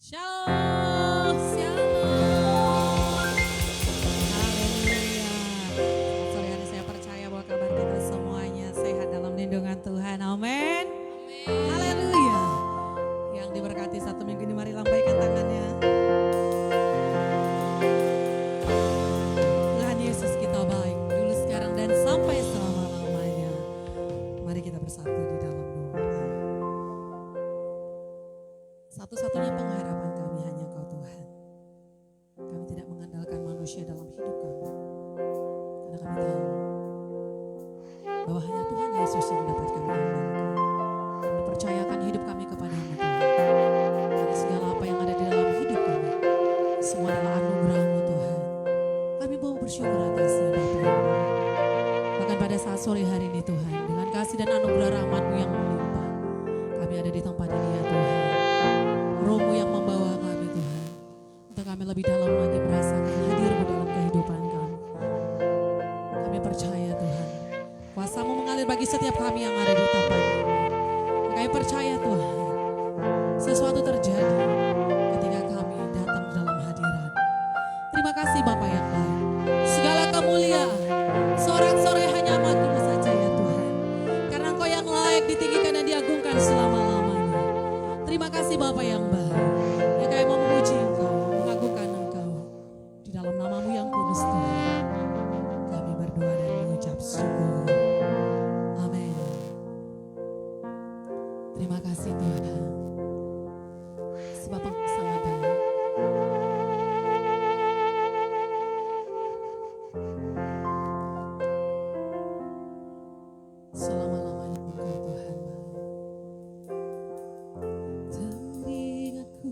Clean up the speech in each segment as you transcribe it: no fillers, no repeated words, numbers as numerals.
Shalom, shalom. Haleluya. Sore hari saya percaya bahwa kabar kita semuanya sehat dalam lindungan Tuhan. Amin. Haleluya. Yang diberkati satu minggu ini, mari lambaikan tangannya. Tuhan Yesus kita baik, dulu sekarang dan sampai selama-lamanya. Mari kita bersatu di dalam doa. Satu-satunya pengharapan kami hanya Kau Tuhan. Kami tidak mengandalkan manusia dalam hidup kami. Karena kami tahu bahwa hanya Tuhan Yesus yang dapat kami andalkan. Kami percayakan hidup kami kepada-Mu Tuhan. Karena segala apa yang ada di dalam hidup kami, semua adalah anugerah-Mu Tuhan. Kami mau bersyukur atasnya Bapa. Bahkan pada saat sore hari ini Tuhan, dengan kasih dan anugerah rahmat-Mu yang melimpah, kami ada di tempat ini ya Tuhan. Roh-Mu yang membawa kami Tuhan, untuk kami lebih dalam lagi merasakan hadir-Mu dalam kehidupan kami. Kami percaya Tuhan, kuasa-Mu mengalir bagi setiap kami yang ada di tempat ini. Kami percaya Tuhan, sesuatu terjadi ketika kami datang dalam hadirat. Terima kasih Bapa yang baik. Segala kemuliaan, sorak-sorai hanya amat-Mu saja ya Tuhan. Karena Engkau yang layak ditinggikan dan diagungkan selama-lamanya. Terima kasih Bapa yang baik. Ya kami mau memuji Engkau, mengagungkan Engkau. Di dalam nama-Mu yang kudus Tuhan, kami berdoa dan mengucap syukur. Amin. Terima kasih Tuhan. Sebab Engkau sangat baik. Selama-lamanya Engkau Tuhan baik. Teringatku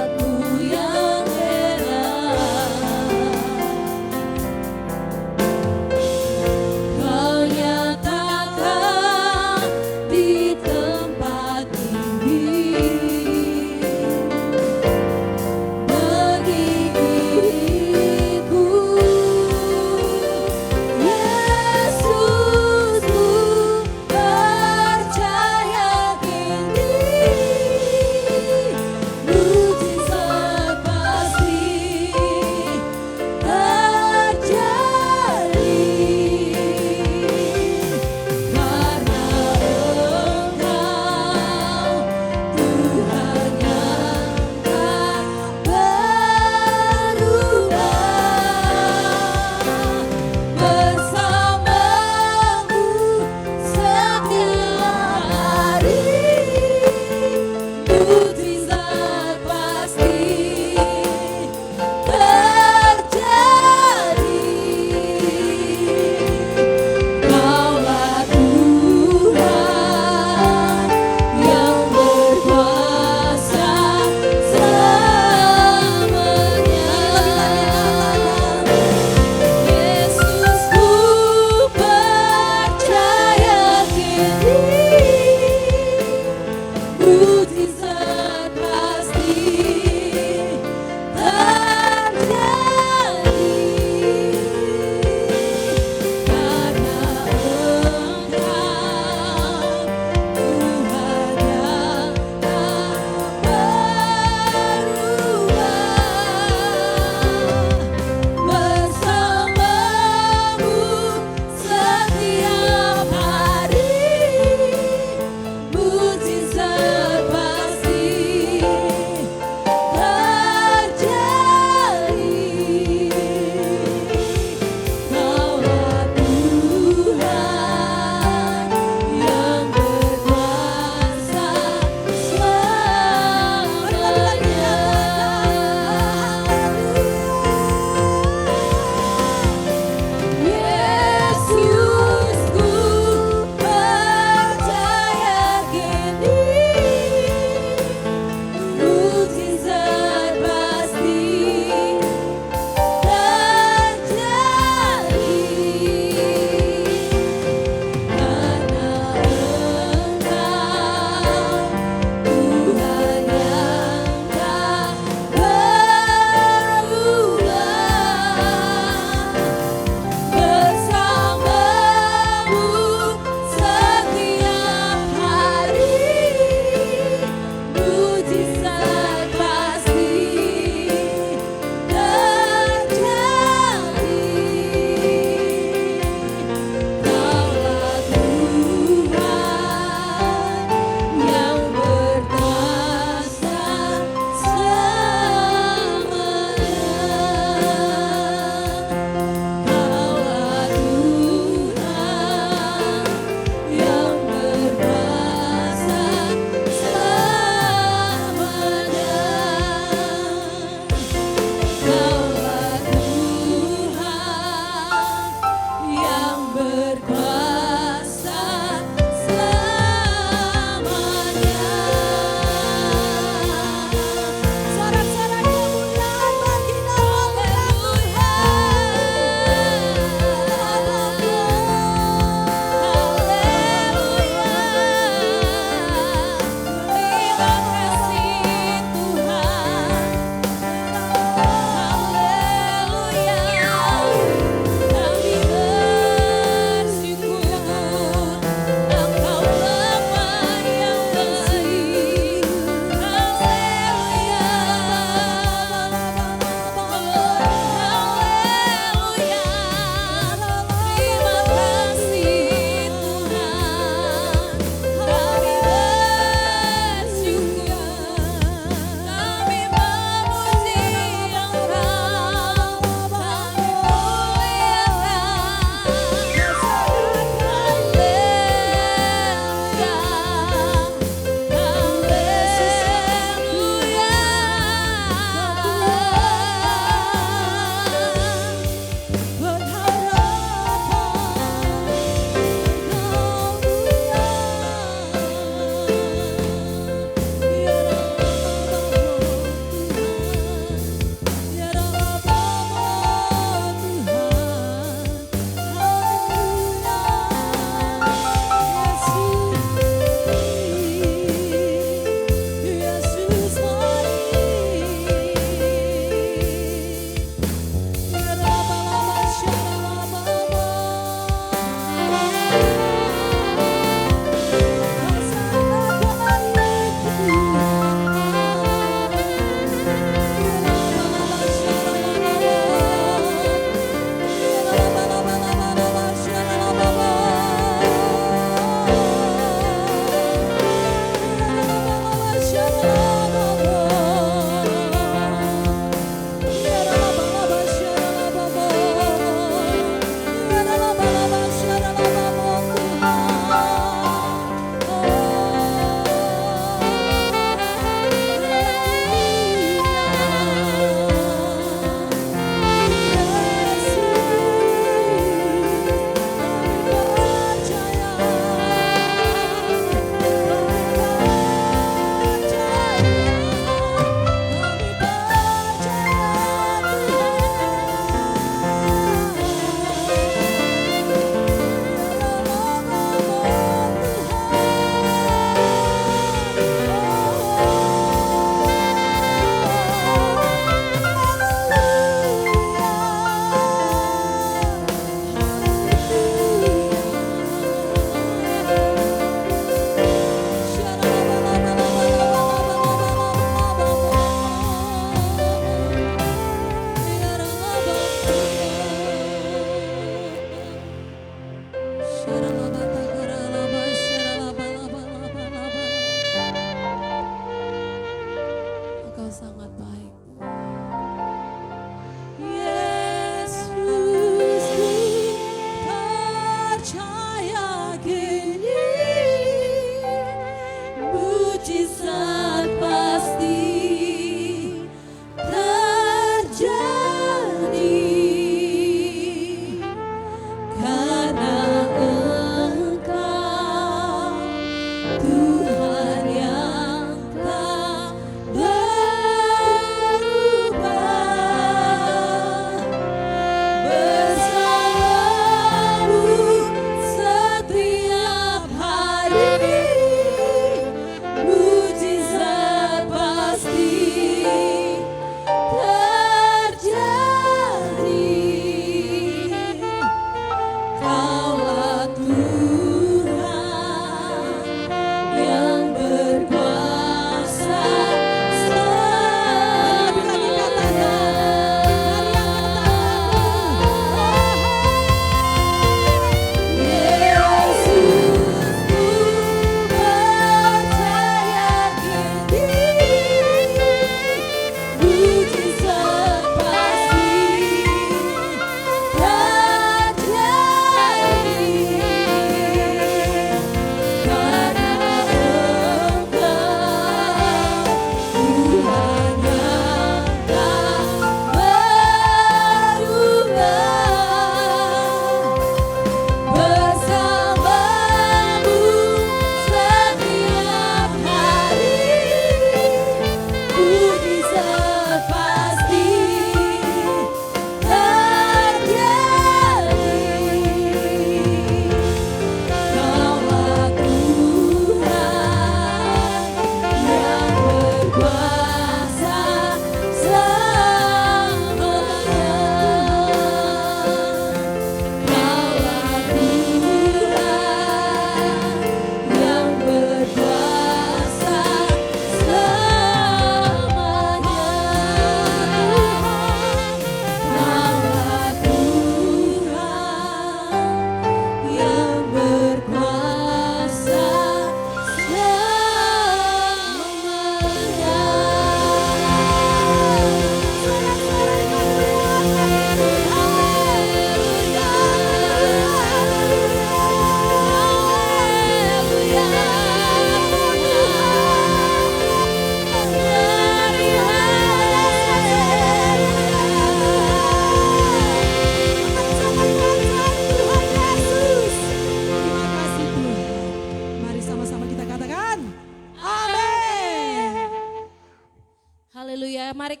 Haleluya. Mari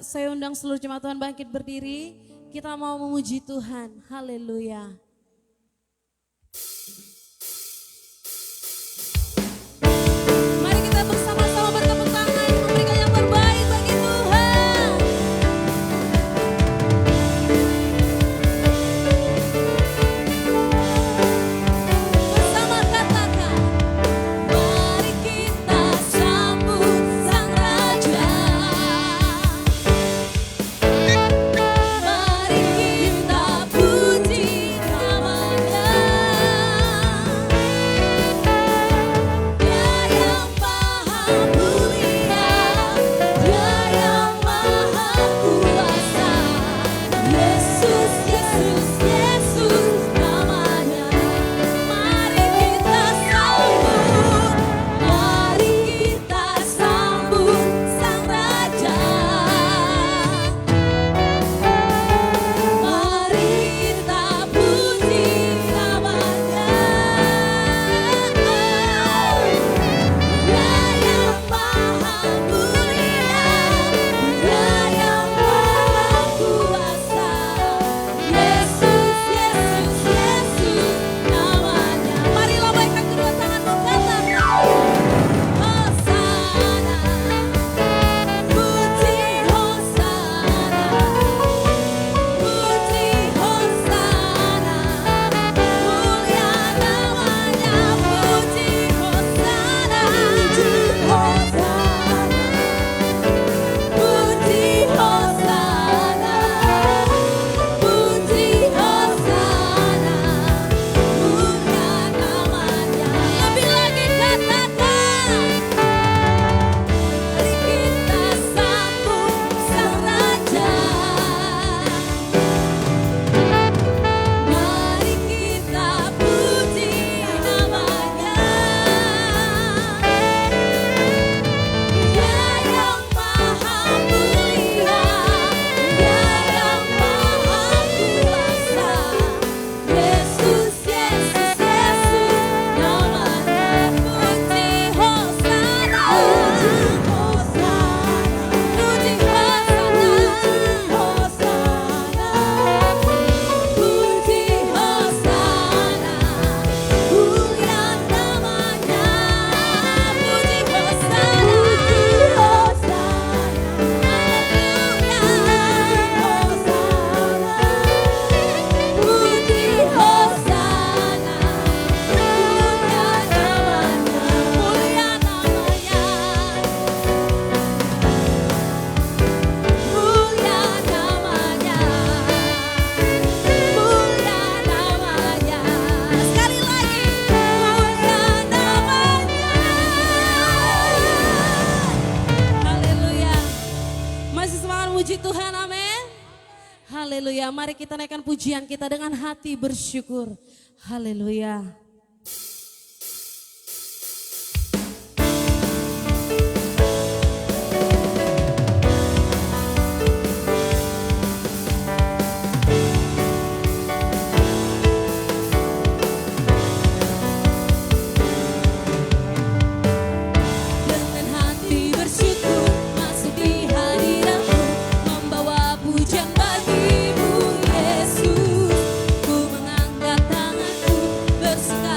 saya undang seluruh jemaat Tuhan bangkit berdiri. Kita mau memuji Tuhan. Haleluya. Mari kita bersama-sama bertepuk tangan memberikan yang terbaik bagi Tuhan. Bersama katakan, mari kita sambut Sang Raja. Mari kita puji namanya. Dia yang maha mulia, Dia yang maha kuasa. Yesus, Yesus, Yesus namanya. Mari kita sambut, mari kita sambut Sang Raja. Mari kita puji namanya. Dia yang maha mulia, Dia yang maha kuasa. Yesus, Yesus, Yesus namanya. Mari lambaikan kedua tanganmu, katakan Hosana, puji Hosana, puji Hosana, mulia namanya, puji Hosana, puji Hosana, puji Hosana, puji Hosana, mulia namanya. Lebih lagi katakan, mari kita sambut Sang Raja. Mari kita puji namanya. Dia yang maha mulia, Dia yang maha kuasa. Yesus, Yesus, Yesus namanya. Puji Hosana, puji Hosana, puji Hosana, puji Hosana, mulia namanya. Puji Hosana, puji Hosana, haleluya. Puji Hosana, mulia namanya, mulia namanya. Mulia namanya, mulia namanya. Sekali lagi, mulia namanya. Haleluya. Masih semangat muji Tuhan, amin. Haleluya. Mari kita naikkan pujian kita dengan hati bersyukur. Haleluya. Dengan hati bersyukur masuk di hadirat-Mu, membawa pujian bagi-Mu Yesus. Ku mengangkat tanganku bersuka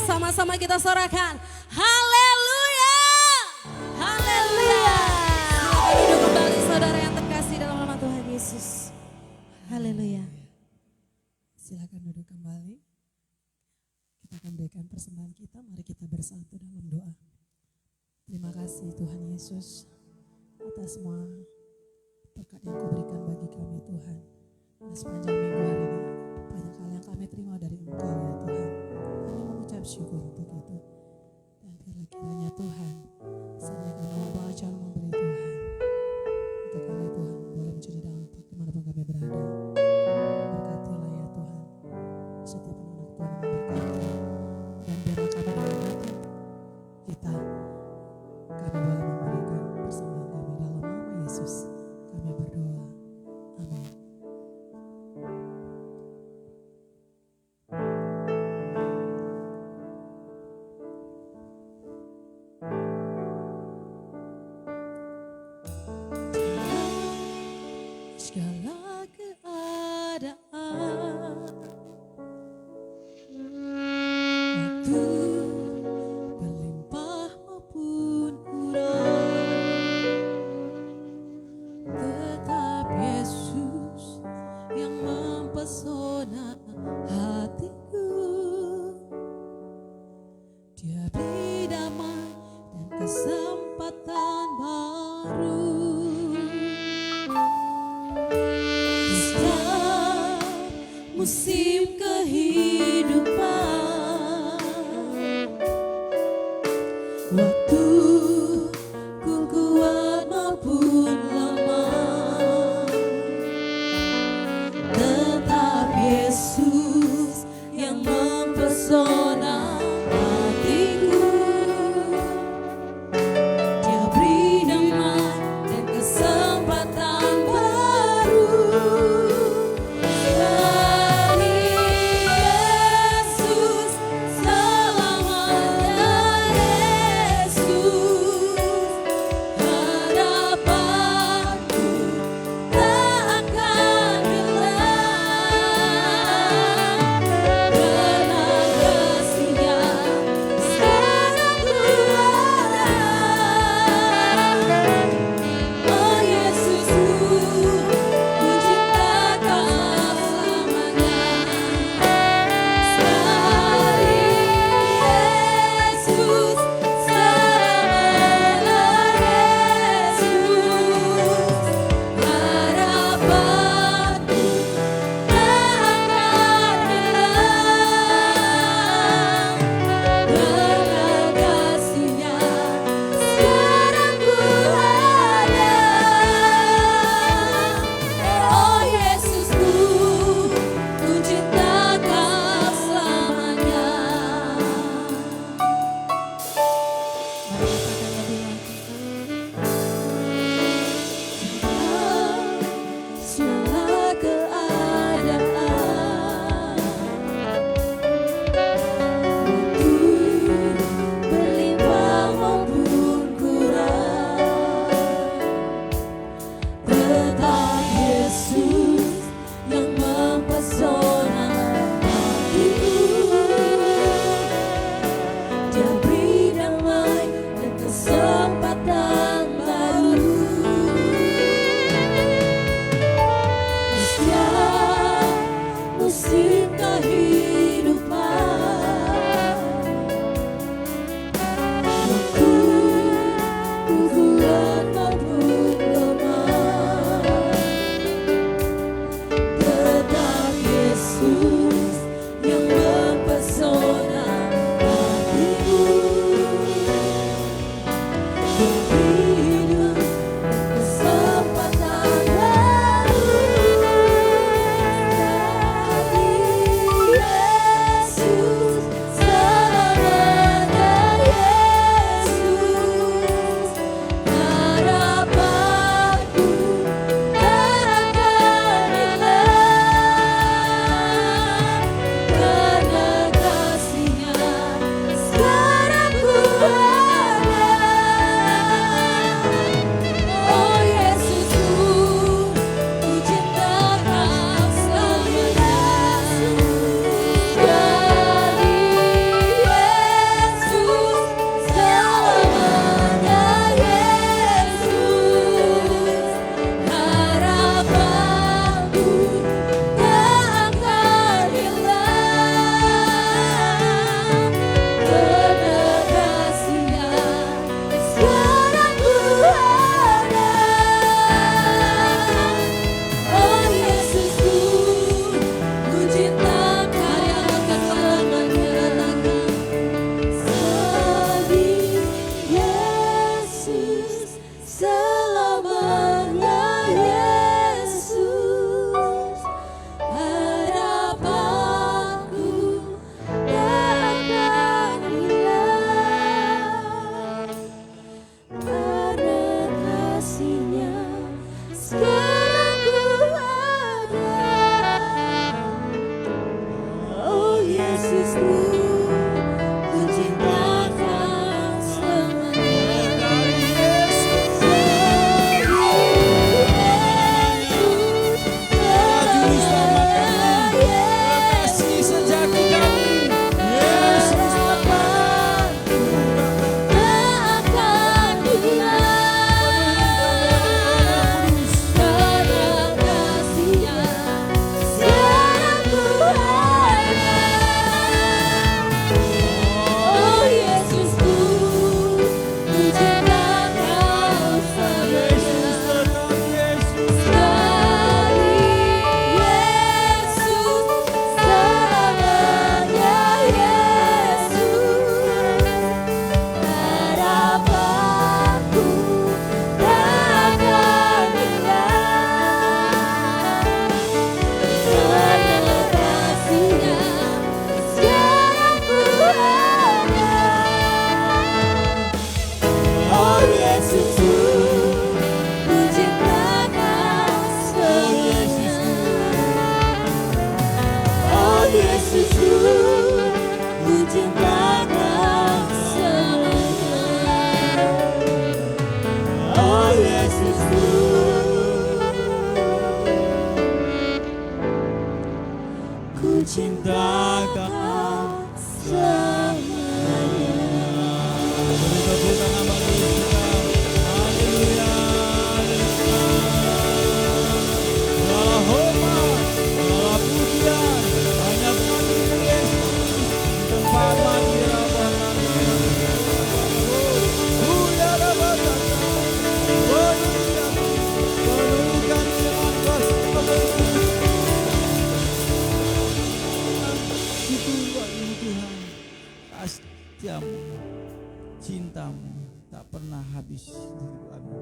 Sama-sama kita sorakan. Haleluya. Haleluya. Silakan duduk kembali saudara yang terkasih dalam nama Tuhan Yesus. Haleluya. Silakan duduk kembali. Kita akan berikan persembahan kita. Mari kita bersatu dalam doa. Terima kasih Tuhan Yesus atas semua berkat yang Kau berikan bagi kami Tuhan. Dan sepanjang minggu hari ini banyak hal yang kami terima dari Engkau ya Tuhan. Kami mengucap syukur untuk itu. Dan biarlah kiranya Tuhan sediakan membawa calon memberi Tuhan. Untuk kami Tuhan boleh menjadi dampak dimanapun kami berada. Berkatilah ya Tuhan setiap anak Tuhan yang memberkati. Dan biarlah kami dalam hati kita kami boleh memberikan persembahan kami dalam nama Yesus. Kami berdoa. Amin. Segala keadaan, waktu berlimpah maupun kurang, tetap Yesus yang mempesona hatiku. Dia beri damai dan kesempatan baru. Musim kehidupan, waktu ku kuat maupun lemah, tetap Yesus yang mempesona hatiku. Dia beri damai dan kesempatan baru. Dari ciptakan semuanya. Beri tepuk tangan bagi kita. Haleluya, haleluya. Segala hormat, segala pujian hanya bagi Yesus di tempat mati Rabbah. Setiamu, cintamu tak pernah habis di hidup kami.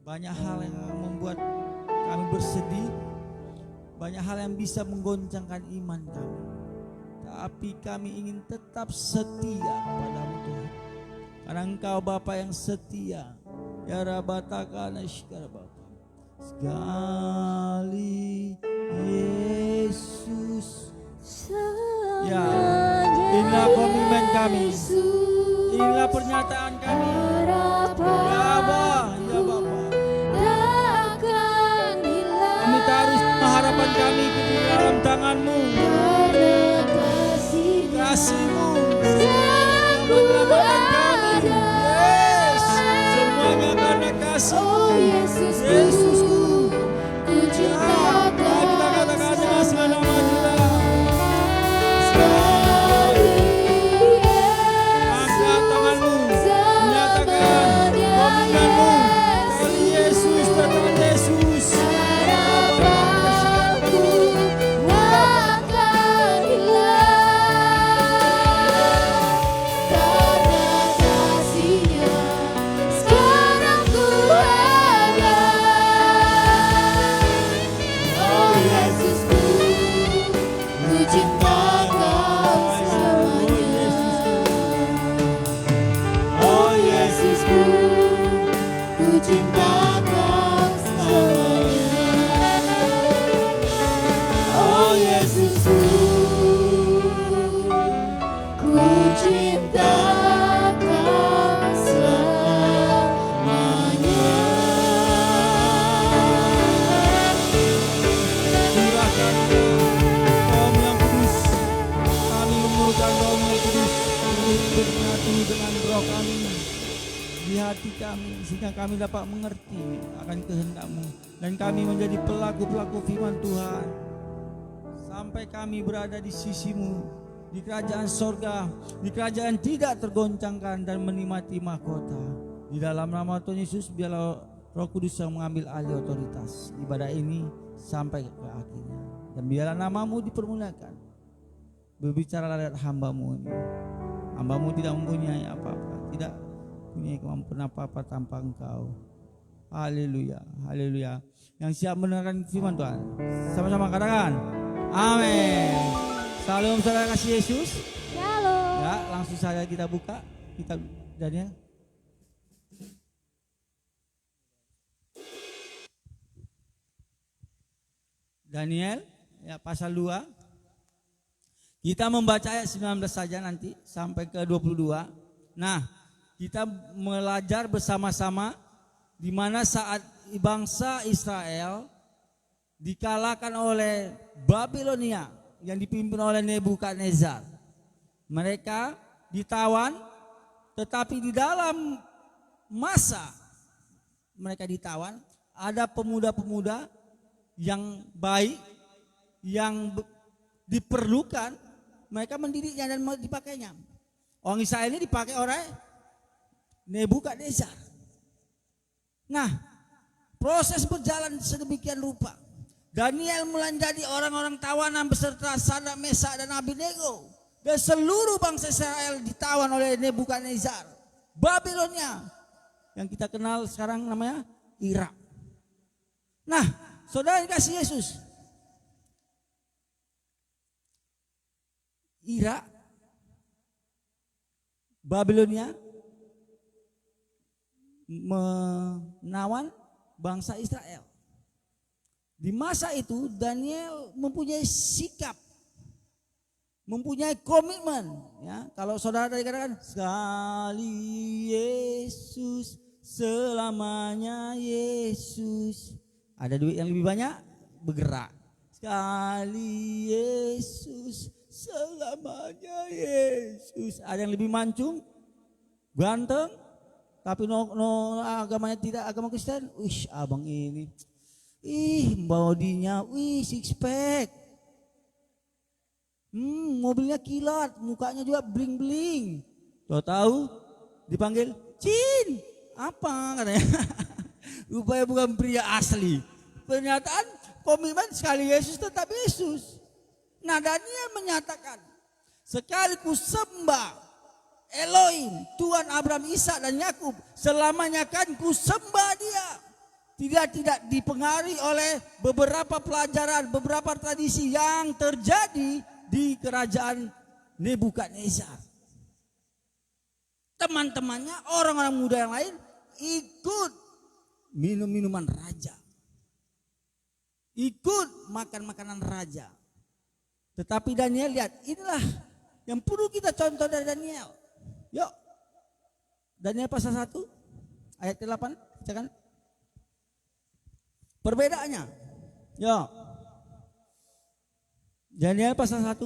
Banyak hal yang membuat kami bersedih, banyak hal yang bisa menggoncangkan iman kami, tapi kami ingin tetap setia padamu Tuhan, karena Engkau Bapa yang setia. Ya Rabataka Nashkara Bapa sekali Yesus. Ya, inilah komitmen kami, inilah pernyataan kami. Ya Abah, ya Bapa, kami taruh semua harapan kami ke dalam tangan-Mu, kasih-Mu yang menyelamatkan kami. Yes, semuanya karena kasih-Mu, Yesusku. Ya, kita katakan dengan segala Dia. Angkat tanganmu, menyatakan komitmenmu. Dari Yesus, datang Yesus. Hati kami sehingga kami dapat mengerti akan kehendak-Mu dan kami menjadi pelaku-pelaku firman Tuhan sampai kami berada di sisi-Mu di kerajaan sorga, di kerajaan tidak tergoncangkan dan menikmati mahkota. Di dalam nama Tuhan Yesus biarlah Roh Kudus yang mengambil alih otoritas ibadah ini sampai ke akhirnya, dan biarlah nama-Mu dipermuliakan. Berbicara lewat hamba-Mu ini. Hamba-Mu tidak mempunyai apa-apa, tidak punya kemampuan apa-apa tanpa Engkau. Haleluya, haleluya. Yang siap mendengarkan firman Tuhan, sama-sama katakan amin. Salam saudara kasih Yesus. Shalom. Ya, langsung saja kita buka kitab Daniel. Daniel ya, pasal 2. Kita membaca ayat 19 saja nanti sampai ke 22. Nah, kita belajar bersama-sama di mana saat bangsa Israel dikalahkan oleh Babilonia yang dipimpin oleh Nebukadnezar. Mereka ditawan, tetapi di dalam masa mereka ditawan, ada pemuda-pemuda yang baik, yang diperlukan, mereka mendidiknya dan dipakainya. Orang Israel ini dipakai oleh Nebukadnezar. Nah, proses berjalan sedemikian rupa. Daniel mulai menjadi orang-orang tawanan beserta Sadrak, Mesak dan Abednego. Dan seluruh bangsa Israel ditawan oleh Nebukadnezar. Babilonia yang kita kenal sekarang namanya Irak. Nah, saudara yang kasih Yesus, Irak, Babilonia menawan bangsa Israel. Di masa itu Daniel mempunyai sikap, mempunyai komitmen. Ya, kalau saudara tadi katakan sekali Yesus, selamanya Yesus. Ada duit yang lebih banyak, bergerak. sekali Yesus, selamanya Yesus. Ada yang lebih mancung, ganteng, tapi no agamanya tidak agama Kristen. Wih, abang ini, bodinya, six pack, mobilnya kilat, mukanya juga bling bling. Tahu dipanggil Cin, apa katanya? Rupanya bukan pria asli. Pernyataan komitmen sekali Yesus tetap Yesus. Nah, Daniel menyatakan, sekali ku sembah Elohim, Tuhan Abraham, Ishak dan Yakub, selamanya kan ku sembah dia. Tidak dipengaruhi oleh beberapa pelajaran, beberapa tradisi yang terjadi di kerajaan Nebukadnezar. Teman-temannya, orang-orang muda yang lain ikut minum minuman raja, ikut makan makanan raja. Tetapi Daniel lihat, inilah yang perlu kita contoh dari Daniel. Yuk, Daniel pasal 1 ayat 8, bacakan perbedaannya. Yuk, Daniel pasal 1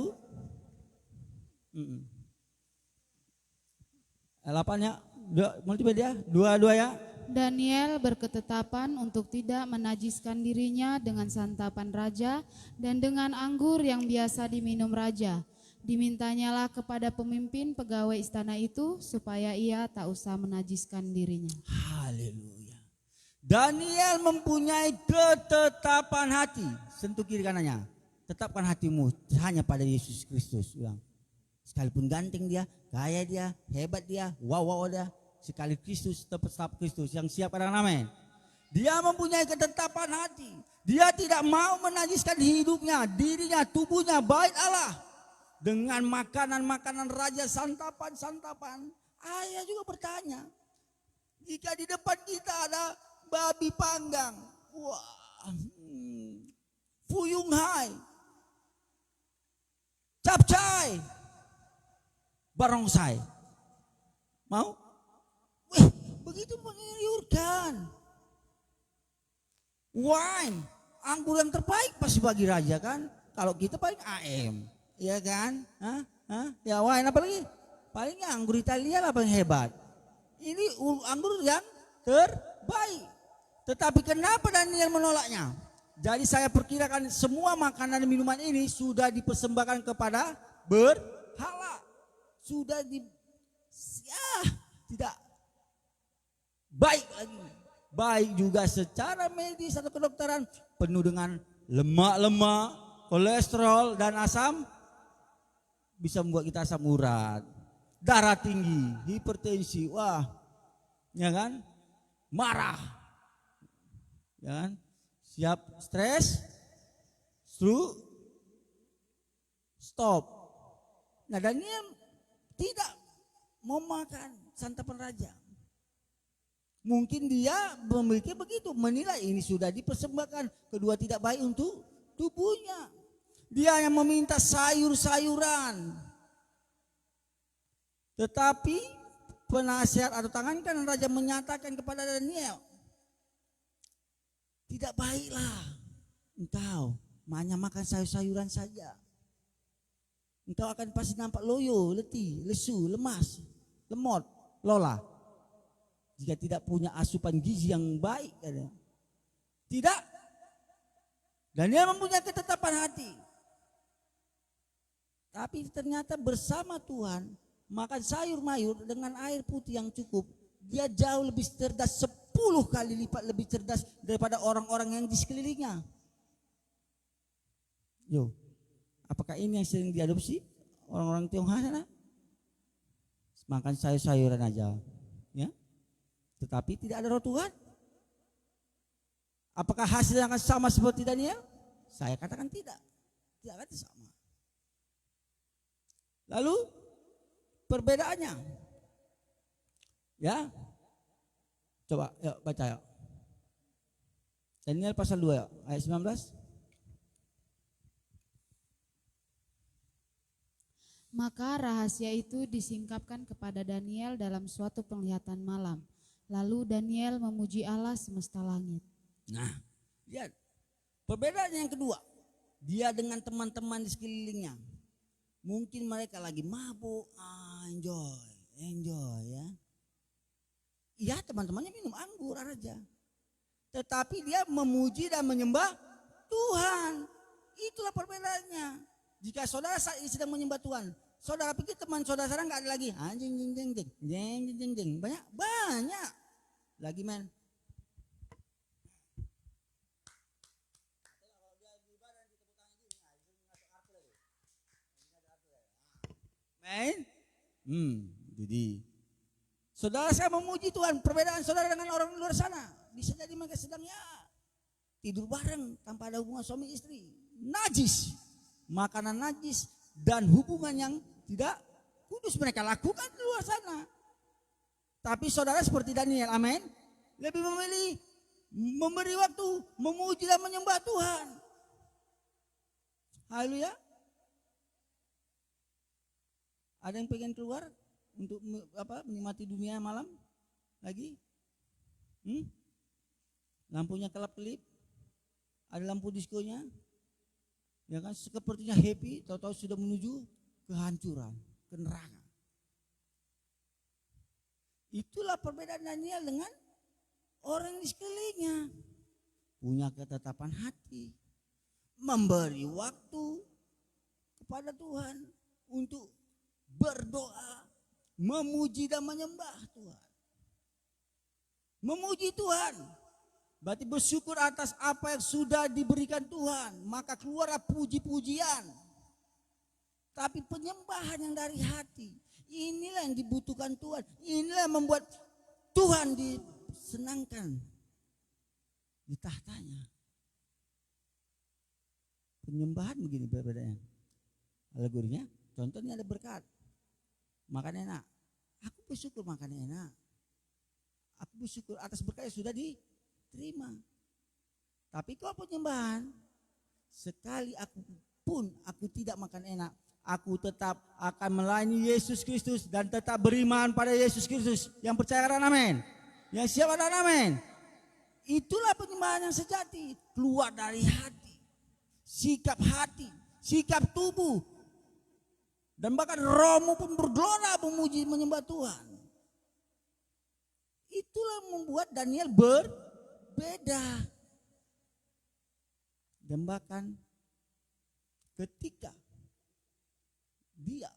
8-nya, multimedia, 2 ya. Daniel berketetapan untuk tidak menajiskan dirinya dengan santapan raja dan dengan anggur yang biasa diminum raja. Dimintanyalah kepada pemimpin pegawai istana itu supaya ia tak usah menajiskan dirinya. Haleluya. Daniel mempunyai ketetapan hati. Sentuh kiri kanannya. Tetapkan hatimu hanya pada Yesus Kristus. Bilang. Sekalipun ganteng dia, kaya dia, hebat dia, wow dia. Sekali Kristus, tetap Kristus yang siap kadang amin. Dia mempunyai ketetapan hati. Dia tidak mau menajiskan hidupnya, dirinya, tubuhnya, bait Allah dengan makanan-makanan raja, santapan. Ayah juga bertanya, jika di depan kita ada babi panggang, fuyung hai, capcay, barongsai, mau? Begitu menggiurkan. Wine, anggur yang terbaik pasti bagi raja kan. Kalau kita paling AM, ya kan? Ya wine apa lagi? Paling anggur Italia lah paling hebat. Ini anggur yang terbaik. Tetapi kenapa Daniel menolaknya? Jadi saya perkirakan semua makanan dan minuman ini sudah dipersembahkan kepada berhala. Sudah tidak baik lagi. Baik juga secara medis atau kedokteran, penuh dengan lemak-lemak, kolesterol dan asam, bisa membuat kita asam urat, darah tinggi, hipertensi, ya kan, marah, ya kan, siap stres, stop. Nah, Daniel tidak mau makan santapan raja. Mungkin dia memiliki begitu, menilai ini sudah dipersembahkan, kedua tidak baik untuk tubuhnya. Dia yang meminta sayur-sayuran. Tetapi penasihat atau tangan kanan raja menyatakan kepada Daniel, tidak baiklah engkau hanya makan sayur-sayuran saja. Engkau akan pasti nampak loyo, letih, lesu, lemas, lemot, lola. Jika tidak punya asupan gizi yang baik. Tidak. Daniel mempunyai ketetapan hati. Tapi ternyata bersama Tuhan, makan sayur mayur dengan air putih yang cukup, dia jauh lebih cerdas, 10 kali lipat lebih cerdas daripada orang-orang yang di sekelilingnya. Apakah ini yang sering diadopsi orang-orang Tionghoa sana? Makan sayur-sayuran aja, ya. Tetapi tidak ada roh Tuhan. Apakah hasilnya akan sama seperti Daniel? Saya katakan tidak. Tidak akan sama. Lalu perbedaannya, ya, coba yuk baca yuk. Daniel pasal 2 ayat 19. Maka rahasia itu disingkapkan kepada Daniel dalam suatu penglihatan malam. Lalu Daniel memuji Allah semesta langit. Nah, lihat perbedaannya yang kedua. Dia dengan teman-teman di sekelilingnya. Mungkin mereka lagi mabuk, enjoy ya. Iya, teman-temannya minum anggur aja. Tetapi dia memuji dan menyembah Tuhan. Itulah perbedaannya. Jika saudara sedang menyembah Tuhan, saudara pikir teman saudara nggak ada lagi. Jeng. Banyak. Lagi main. Jadi saudara saya memuji Tuhan. Perbedaan saudara dengan orang di luar sana, bisa jadi mereka sedang tidur bareng tanpa ada hubungan suami istri, najis, makanan najis dan hubungan yang tidak kudus mereka lakukan di luar sana. Tapi saudara seperti Daniel, amin, lebih memilih memberi waktu memuji dan menyembah Tuhan. Haleluya. Ada yang pengen keluar untuk menikmati dunia malam lagi? Lampunya kelap-kelip, ada lampu diskonya, ya kan? Sepertinya happy, tahu-tahu sudah menuju kehancuran, ke neraka. Itulah perbedaan Daniel dengan orang di sekelilingnya. Punya ketetapan hati, memberi waktu kepada Tuhan untuk berdoa, memuji dan menyembah Tuhan. Memuji Tuhan berarti bersyukur atas apa yang sudah diberikan Tuhan, maka keluarlah puji-pujian. Tapi penyembahan yang dari hati, inilah yang dibutuhkan Tuhan. Inilah yang membuat Tuhan disenangkan di tahtanya. Penyembahan begini berbedanya. Alegorinya, contohnya ada berkat. Makan enak, aku bersyukur makan enak. Aku bersyukur atas berkat yang sudah diterima. Tapi kalau penyembahan, sekali aku tidak makan enak, aku tetap akan melayani Yesus Kristus dan tetap beriman pada Yesus Kristus. Yang percaya katakan amin. Yang siap katakan amin. Itulah penyembahan yang sejati, keluar dari hati, sikap tubuh. Dan bahkan rohmu pun bergelora memuji menyembah Tuhan. Itulah membuat Daniel berbeda. Dan bahkan ketika dia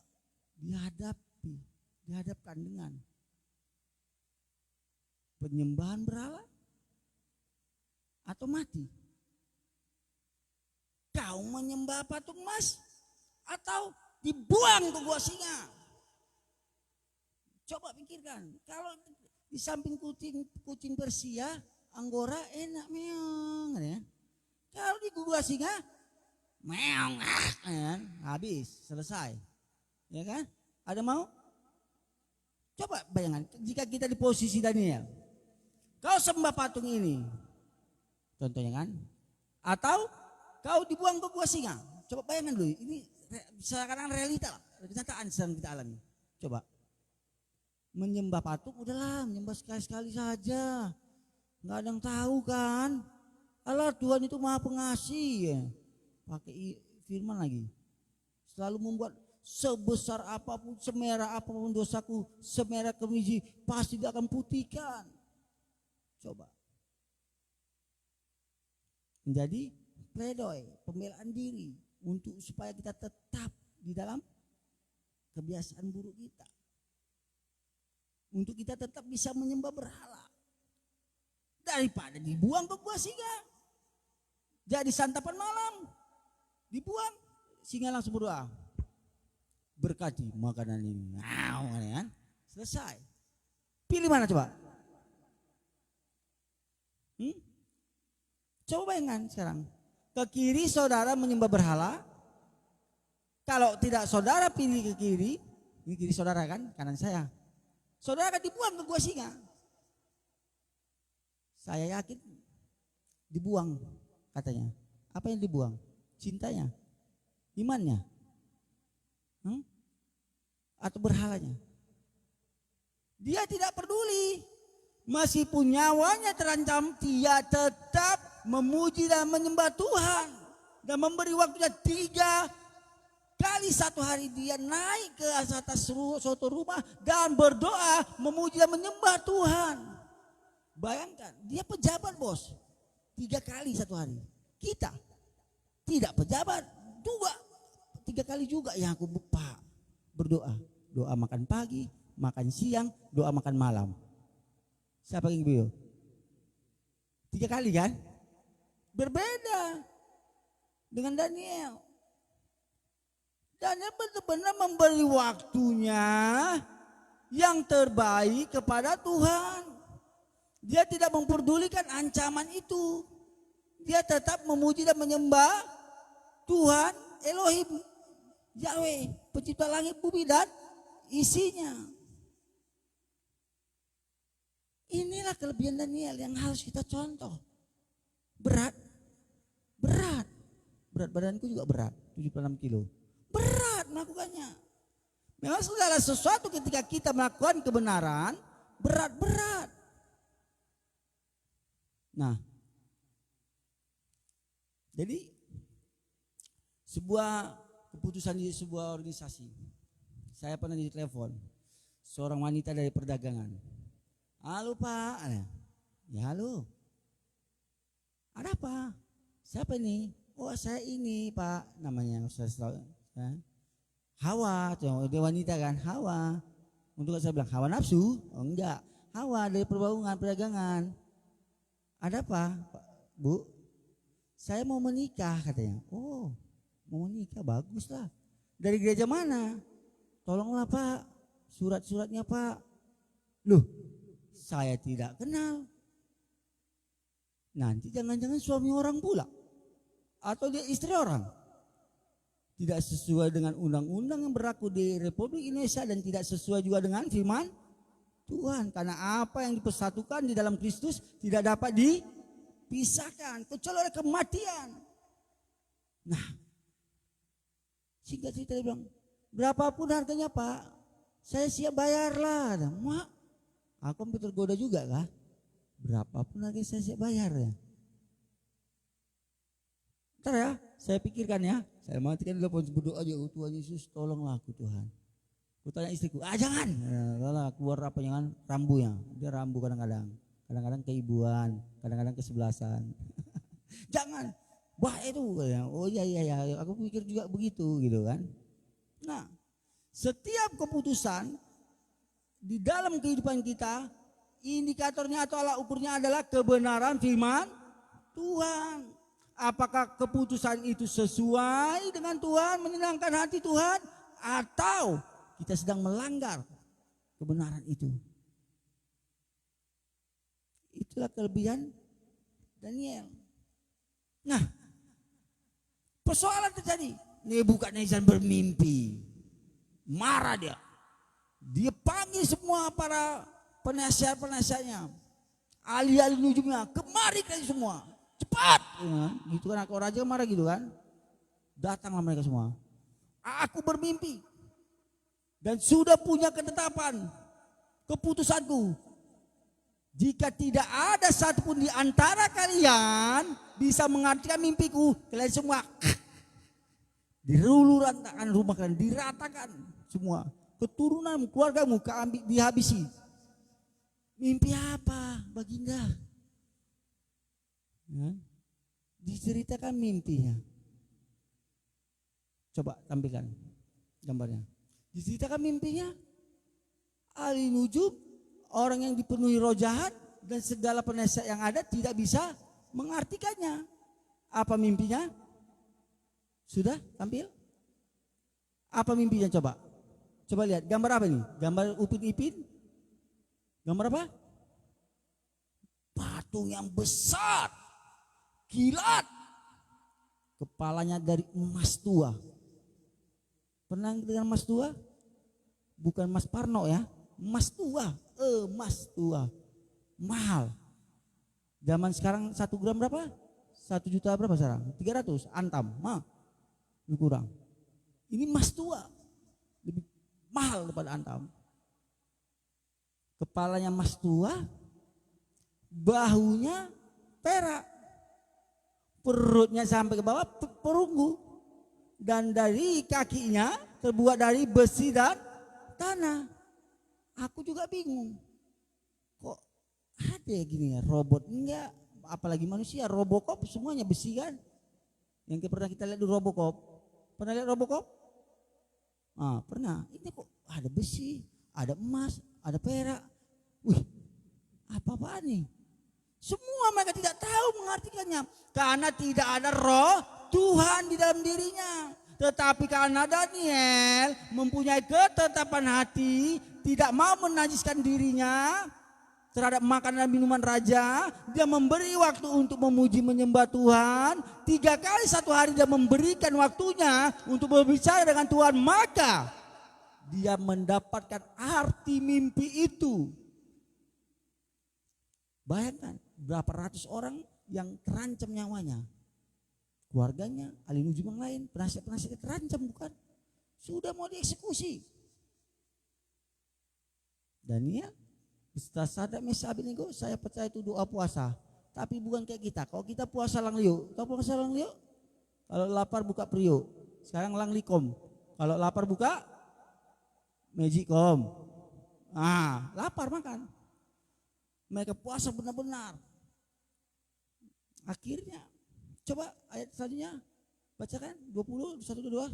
dihadapkan dengan penyembahan berhala atau mati. Kau menyembah patung emas atau dibuang ke gua singa. Coba pikirkan, kalau di samping kucing Persia, Anggora enak meong, ya. Kalau di gua singa, meong, ya, habis, selesai, ya kan? Ada mau? Coba bayangkan, jika kita di posisi Daniel, kau sembah patung ini, contohnya kan? Atau kau dibuang ke gua singa. Coba bayangkan dulu, ini sekarang realita lah, kenyataan sedang kita alami. Coba menyembah patung, udahlah menyembah sekali-sekali saja, nggak ada yang tahu kan. Allah Tuhan itu maha pengasih ya. Pakai firman lagi, selalu membuat sebesar apapun, semerah apapun dosaku, semerah kemiji pasti dia akan putihkan. Coba menjadi pledoi, pembelaan diri untuk supaya kita tetap di dalam kebiasaan buruk kita. Untuk kita tetap bisa menyembah berhala. Daripada dibuang ke gua singa. Jadi santapan malam. Dibuang, singa langsung berdoa. Berkati makanan ini. Kan? Selesai. Pilih mana coba? Coba bayangkan sekarang. Ke kiri saudara menyembah berhala. Kalau tidak saudara pilih ke kiri, ini kiri saudara kan, kanan saya. Saudara akan dibuang ke gua singa. Saya yakin dibuang katanya. Apa yang dibuang? Cintanya, imannya, atau berhalanya. Dia tidak peduli. Meskipun nyawanya terancam, dia tetap memuji dan menyembah Tuhan. dan memberi waktunya 3 kali satu hari dia naik ke atas suatu rumah dan berdoa memuji dan menyembah Tuhan. Bayangkan, dia pejabat bos, 3 kali satu hari. Kita tidak pejabat, 3 kali juga yang aku Pak berdoa. Doa makan pagi, makan siang, doa makan malam. Siapa yang beliau? 3 kali kan? Berbeda dengan Daniel. Daniel benar-benar memberi waktunya yang terbaik kepada Tuhan. Dia tidak memperdulikan ancaman itu. Dia tetap memuji dan menyembah Tuhan Elohim Yahweh, pencipta langit bumi dan isinya. Inilah kelebihan Daniel yang harus kita contoh. Berat badanku juga berat, 76 kilo. Berat melakukannya. Memang segala sesuatu ketika kita melakukan kebenaran, berat. Nah, jadi sebuah keputusan di sebuah organisasi. Saya pernah ditelepon seorang wanita dari perdagangan. Halo Pak, ya halo. Ada apa? Siapa ini? Oh saya ini Pak, namanya Hawa, dia wanita kan, Hawa. Untuk saya bilang Hawa nafsu? Oh enggak, Hawa dari perdagangan. Ada apa Bu? Saya mau menikah katanya. Oh mau menikah, bagus lah. Dari gereja mana? Tolonglah Pak, surat-suratnya Pak. Loh, saya tidak kenal. Nanti jangan-jangan suami orang pula. Atau dia istri orang. Tidak sesuai dengan undang-undang yang berlaku di Republik Indonesia dan tidak sesuai juga dengan firman Tuhan. Karena apa yang dipersatukan di dalam Kristus tidak dapat dipisahkan kecuali oleh kematian. Nah, singkat cerita dia bilang, berapapun harganya Pak, saya siap bayar lah. Mak, aku hampir tergoda juga kah? Berapapun harganya saya siap bayar ya. Ntar ya, saya pikirkan ya. Saya matikan dulu berdoa aja, Tuhan Yesus tolonglah aku Tuhan. Aku tanya istriku, jangan. Keluar apa jangan rambunya. Dia rambu kadang-kadang. Kadang-kadang keibuan, kadang-kadang kesebelasan. Jangan. Wah itu. Oh iya. Aku pikir juga begitu gitu kan. Nah, setiap keputusan di dalam kehidupan kita, indikatornya atau alat ukurnya adalah kebenaran firman Tuhan. Apakah keputusan itu sesuai dengan Tuhan, menyenangkan hati Tuhan, atau kita sedang melanggar kebenaran itu. Itulah kelebihan Daniel. Nah, persoalan terjadi. Nebukadnezar bermimpi. Marah dia. Dia panggil semua para penasihat-penasihatnya. Ahli-ahli nujumnya. Kemari kalian semua. Cepat. Gitu kan, aku raja marah gitu kan. Datanglah mereka semua. Aku bermimpi. Dan sudah punya ketetapan. Keputusanku. Jika tidak ada satupun di antara kalian bisa mengartikan mimpiku, kalian semua dirulurantakan rumah kalian, diratakan semua. Keturunan keluargamu dihabisi. Mimpi apa Baginda? Diceritakan mimpinya. Coba tampilkan gambarnya. Diceritakan mimpinya. Ahli nujum, orang yang dipenuhi roh jahat dan segala penasihat yang ada tidak bisa mengartikannya. Apa mimpinya? Sudah tampil? Apa mimpinya coba? Coba lihat gambar apa ini? Gambar Upin Ipin? Gambar apa? Patung yang besar, kilat, kepalanya dari emas tua. Pernah dengan emas tua? Bukan emas Parno ya, emas tua, emas tua, mahal. Zaman sekarang 1 gram berapa? 1 juta berapa sekarang? 300, antam, lebih kurang. Ini emas tua, lebih mahal daripada antam. Kepalanya emas tua, bahunya perak, perutnya sampai ke bawah perunggu, dan dari kakinya terbuat dari besi dan tanah. Aku juga bingung, kok ada ya gini ya, robot enggak, apalagi manusia. Robocop semuanya besi kan, yang pernah kita lihat di Robocop. Pernah lihat Robocop? Pernah. Ini kok ada besi, ada emas, ada perak. Wih, apa-apaan nih? Semua mereka tidak tahu mengartikannya, karena tidak ada roh Tuhan di dalam dirinya. Tetapi karena Daniel mempunyai ketetapan hati, tidak mau menajiskan dirinya terhadap makanan dan minuman raja, dia memberi waktu untuk memuji menyembah Tuhan. 3 kali 1 hari dia memberikan waktunya untuk berbicara dengan Tuhan, maka dia mendapatkan arti mimpi itu. Bayangkan berapa ratus orang yang terancam nyawanya, keluarganya, ahli nujum yang lain, penasihat-penasihat terancam, bukan? Sudah mau dieksekusi. Daniel beserta Sadrak, Mesyak, Abednego, saya percaya itu doa puasa. Tapi bukan kayak kita. Kalau kita puasa lang liuk, tahu puasa lang liuk? Kalau lapar buka priuk. Sekarang lang likom. Kalau lapar buka mejikom. Lapar makan. Mereka puasa benar-benar. Akhirnya, coba ayat selanjutnya, bacakan 20, 1, 2.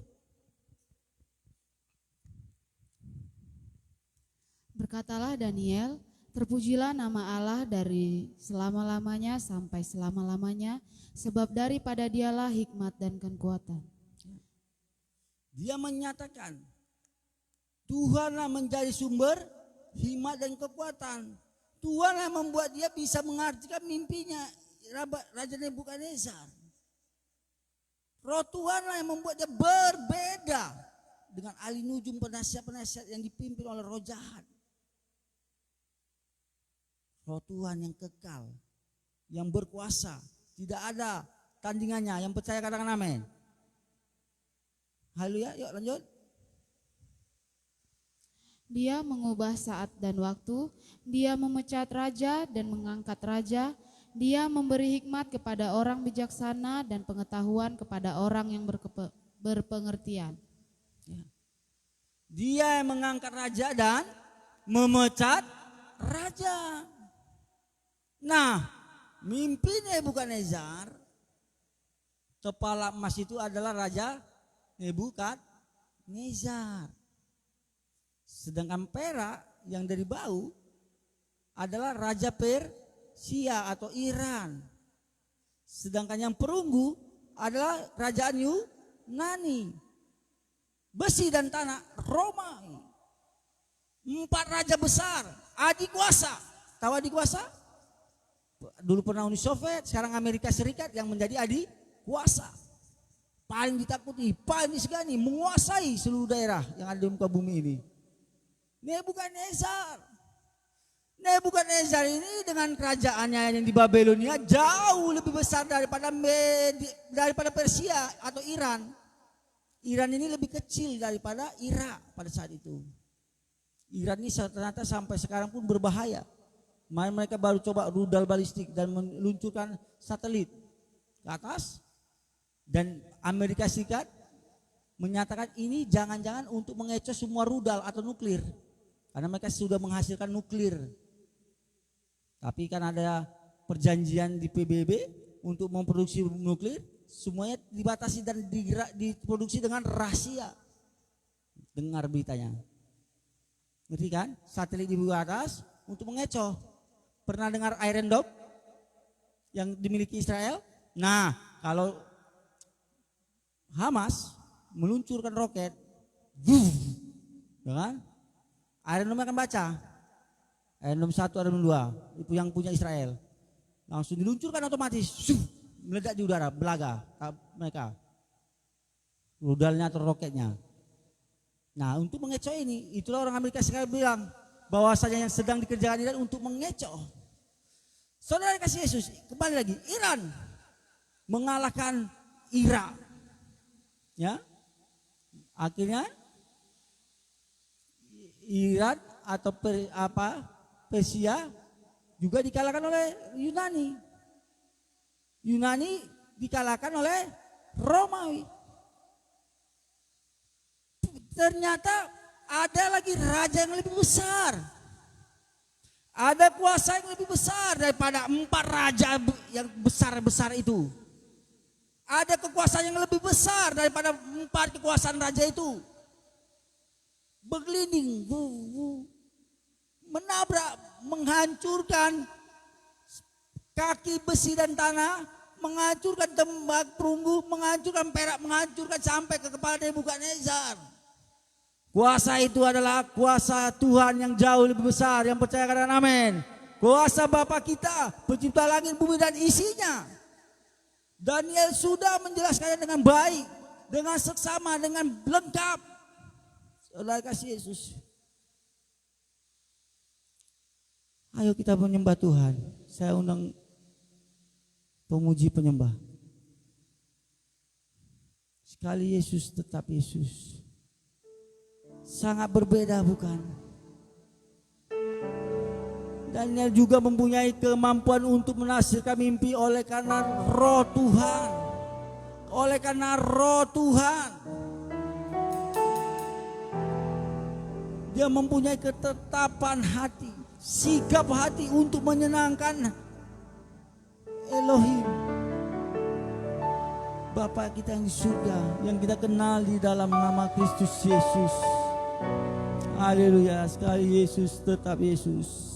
Berkatalah Daniel, terpujilah nama Allah dari selama-lamanya sampai selama-lamanya, sebab daripada dialah hikmat dan kekuatan. Dia menyatakan, Tuhanlah menjadi sumber hikmat dan kekuatan. Tuhanlah yang membuat dia bisa mengartikan mimpinya Raja Nebukadnezar. Roh Tuhanlah yang membuat dia berbeda dengan ahli nujum, penasihat-penasihat yang dipimpin oleh roh jahat. Roh Tuhan yang kekal, yang berkuasa, tidak ada tandingannya. Yang percaya katakan amin. Haleluya, yuk lanjut. Dia mengubah saat dan waktu, dia memecat raja dan mengangkat raja, dia memberi hikmat kepada orang bijaksana dan pengetahuan kepada orang yang berpengertian. Dia yang mengangkat raja dan memecat raja. Nah, mimpi Nebukadnezar, kepala emas itu adalah Raja Nebukadnezar. Sedangkan perak yang dari bau adalah Raja Persia atau Iran. Sedangkan yang perunggu adalah Kerajaan Yunani. Besi dan tanah Roma. 4 raja besar, adik kuasa. Tahu adik kuasa? Dulu pernah Uni Soviet, sekarang Amerika Serikat yang menjadi adik kuasa. Paling ditakuti, paling disegani, menguasai seluruh daerah yang ada di muka bumi ini. Nebukadnezar ini dengan kerajaannya yang di Babelonia jauh lebih besar daripada Persia atau Iran. Iran ini lebih kecil daripada Irak pada saat itu. Iran ini ternyata sampai sekarang pun berbahaya. Mereka baru coba rudal balistik dan meluncurkan satelit ke atas. Dan Amerika Serikat menyatakan ini jangan-jangan untuk mengecoh semua rudal atau nuklir. Karena mereka sudah menghasilkan nuklir. Tapi kan ada perjanjian di PBB untuk memproduksi nuklir, semuanya dibatasi dan diproduksi dengan rahasia. Dengar beritanya. Ngerti kan? Satelit dibuat atas untuk mengecoh. Pernah dengar Iron Dome yang dimiliki Israel? Nah, kalau Hamas meluncurkan roket, ya kan? Iron Dome akan baca. Iron Dome 1, Iron Dome 2, itu yang punya Israel. Langsung diluncurkan otomatis, meledak di udara, belaga mereka. Rudalnya atau roketnya. Nah, untuk mengecoh ini, itulah orang Amerika sekarang bilang bahwasanya yang sedang dikerjakan Iran untuk mengecoh. Saudara kasih Yesus, kembali lagi, Iran mengalahkan Irak. Ya. Akhirnya Iran atau Persia juga dikalahkan oleh Yunani. Yunani dikalahkan oleh Romawi. Ternyata ada lagi raja yang lebih besar. Ada kuasa yang lebih besar daripada 4 raja yang besar-besar itu. Ada kekuasaan yang lebih besar daripada 4 kekuasaan raja itu. Bergelinding, menabrak, menghancurkan kaki besi dan tanah, menghancurkan tembak perunggu, menghancurkan perak, menghancurkan sampai ke kepala Nebukadnezar. Kuasa itu adalah kuasa Tuhan yang jauh lebih besar, yang percaya katakan amin. Kuasa Bapa kita, pencipta langit, bumi dan isinya. Daniel sudah menjelaskannya dengan baik, dengan seksama, dengan lengkap. Saudara kasih Yesus. Ayo kita menyembah Tuhan. Saya undang pemuji penyembah. Sekali Yesus tetap Yesus. Sangat berbeda bukan? Daniel juga mempunyai kemampuan untuk menafsirkan mimpi oleh karena roh Tuhan. Oleh karena roh Tuhan. Dia mempunyai ketetapan hati, sikap hati untuk menyenangkan Elohim. Bapa kita yang di surga, yang kita kenal di dalam nama Kristus Yesus. Haleluya, sekali Yesus tetap Yesus.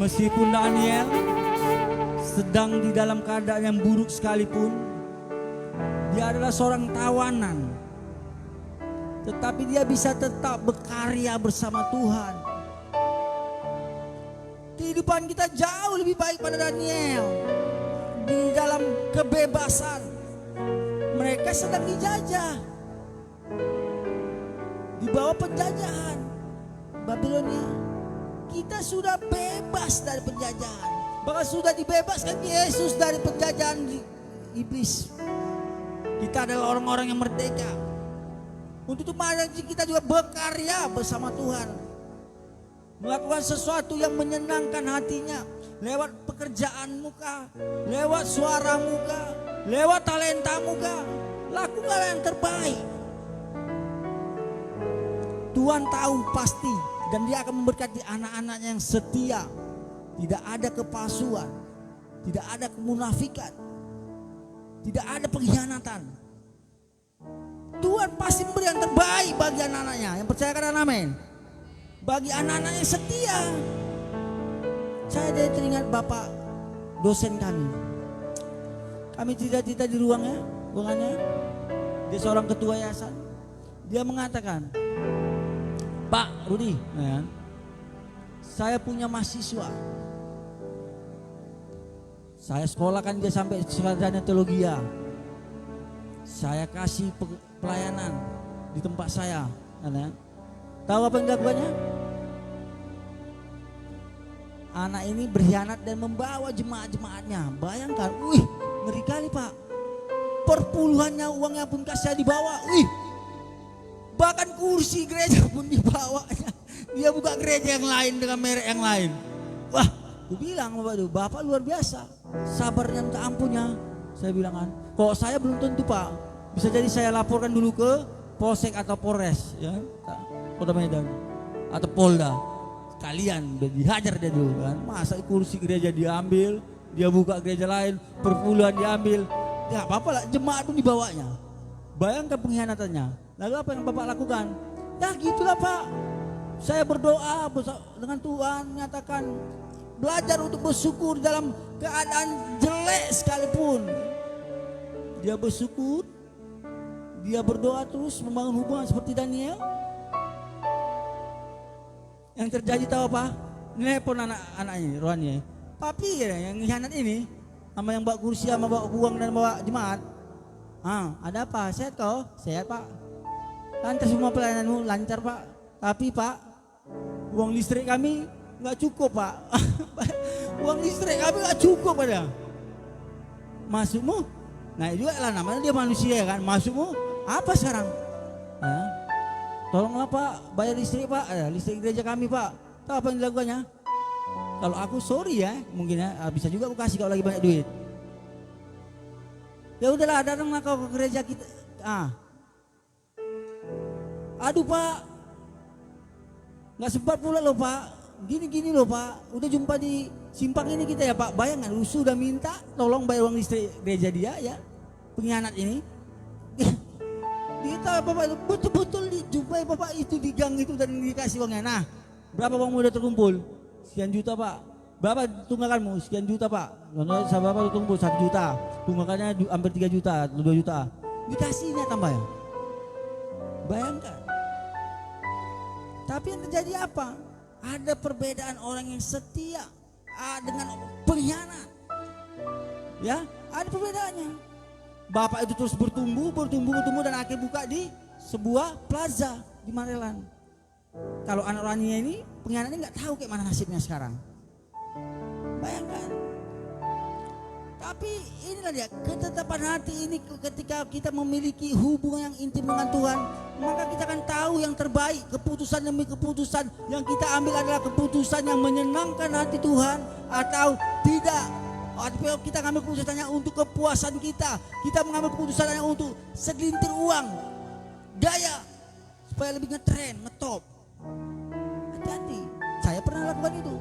Meskipun Daniel sedang di dalam keadaan yang buruk sekalipun, dia adalah seorang tawanan, tetapi dia bisa tetap berkarya bersama Tuhan. Kehidupan kita jauh lebih baik pada Daniel. Di dalam kebebasan, mereka sedang dijajah. di bawah penjajahan Babilonia. Kita sudah bebas dari penjajahan. Bahkan sudah dibebaskan Yesus dari penjajahan iblis. Kita adalah orang-orang yang merdeka. Untuk itu mari kita juga berkarya bersama Tuhan. Melakukan sesuatu yang menyenangkan hatinya. Lewat pekerjaanmu kah? Lewat suaramu kah? Lewat talentamu kah? Lakukanlah yang terbaik. Tuhan tahu pasti. Dan dia akan memberkati anak-anaknya yang setia. Tidak ada kepalsuan. Tidak ada kemunafikan. Tidak ada pengkhianatan. Tuhan pasti memberi yang terbaik bagi anak-anaknya. Yang percaya katakan amin. Bagi anak-anak yang setia. Saya dari teringat bapak dosen kami. Kami cerita-cerita di ruangannya. Dia seorang ketua yayasan. Dia mengatakan, Pak Rudi, ya, saya punya mahasiswa. Saya sekolahkan dia sampai sarjana teologi. Saya kasih pelayanan di tempat saya. Ya. Tahu apa yang dilakukannya? Anak ini berkhianat dan membawa jemaat-jemaatnya. Bayangkan, ngeri kali Pak. Perpuluhannya uangnya pun kasih dibawa. Bahkan kursi gereja pun dibawanya. Dia buka gereja yang lain dengan merek yang lain. Wah, aku bilang Bapak luar biasa. Sabarnya minta ampunnya. Saya bilang kan, kok saya belum tentu Pak. Bisa jadi saya laporkan dulu ke Polsek atau Polres, ya, Polda Medan atau Polda. Kalian dihajar dia dulu kan. Masa kursi gereja diambil, dia buka gereja lain, perpuluhan diambil. Ya apa-apa lah, jemaat pun dibawanya. Bayangkan pengkhianatannya. Lalu apa yang Bapak lakukan? Ya gitulah Pak. Saya berdoa dengan Tuhan, menyatakan belajar untuk bersyukur dalam keadaan jelek sekalipun. Dia bersyukur, dia berdoa terus, membangun hubungan seperti Daniel. Yang terjadi tahu apa? Nelpon anak-anaknya, rohaninya. Papi ya, yang hianat ini, sama yang bawa kursi, sama bawa uang dan bawa jemaat. Ada apa? Sehat kau? Sehat Pak. Lancar semua pelayananmu, lancar Pak. Tapi Pak, uang listrik kami nggak cukup Pak. Uang listrik kami nggak cukup ada. Masukmu? Nah juga lah namanya dia manusia kan. Masukmu apa sekarang? Tolonglah Pak, bayar listrik Pak, listrik gereja kami Pak. Tahu apa yang dilakukannya? Kalau aku sorry ya, mungkin ya bisa juga aku kasih kalau lagi banyak duit. Ya udahlah, datanglah kau ke gereja kita. Aduh Pak, nggak sempat pula loh Pak. Gini loh Pak, udah jumpa di simpang ini kita ya Pak. Bayangkan, sudah minta tolong bayar uang listrik gereja dia ya, pengkhianat ini. Kita Bapak itu betul-betul dijumpai Bapak itu di gang itu dan dikasih uangnya. Nah, berapa uangmu udah terkumpul? Sekian juta Pak. Berapa tunggakanmu? Sekian juta Pak. Contohnya saya Bapak terkumpul 1 juta. Tunggakannya hampir 3 juta, 2 juta. Dikasihnya tambah ya. Bayangkan. Tapi yang terjadi apa? Ada perbedaan orang yang setia dengan pengkhianat. Ya, ada perbedaannya. Bapak itu terus bertumbuh dan akhirnya buka di sebuah plaza di Marelan. Kalau anak orangnya ini pengkhianatnya nggak tahu kayak mana nasibnya sekarang. Bayangkan. Tapi inilah dia, ketetapan hati ini ketika kita memiliki hubungan yang intim dengan Tuhan, maka kita akan tahu yang terbaik. Keputusan demi keputusan yang kita ambil adalah keputusan yang menyenangkan hati Tuhan atau tidak. Atau kita ngambil keputusannya untuk kepuasan kita. Kita mengambil keputusannya untuk segelintir uang, gaya, supaya lebih ngetren, ngetop. Hati-hati. Saya pernah lakukan itu.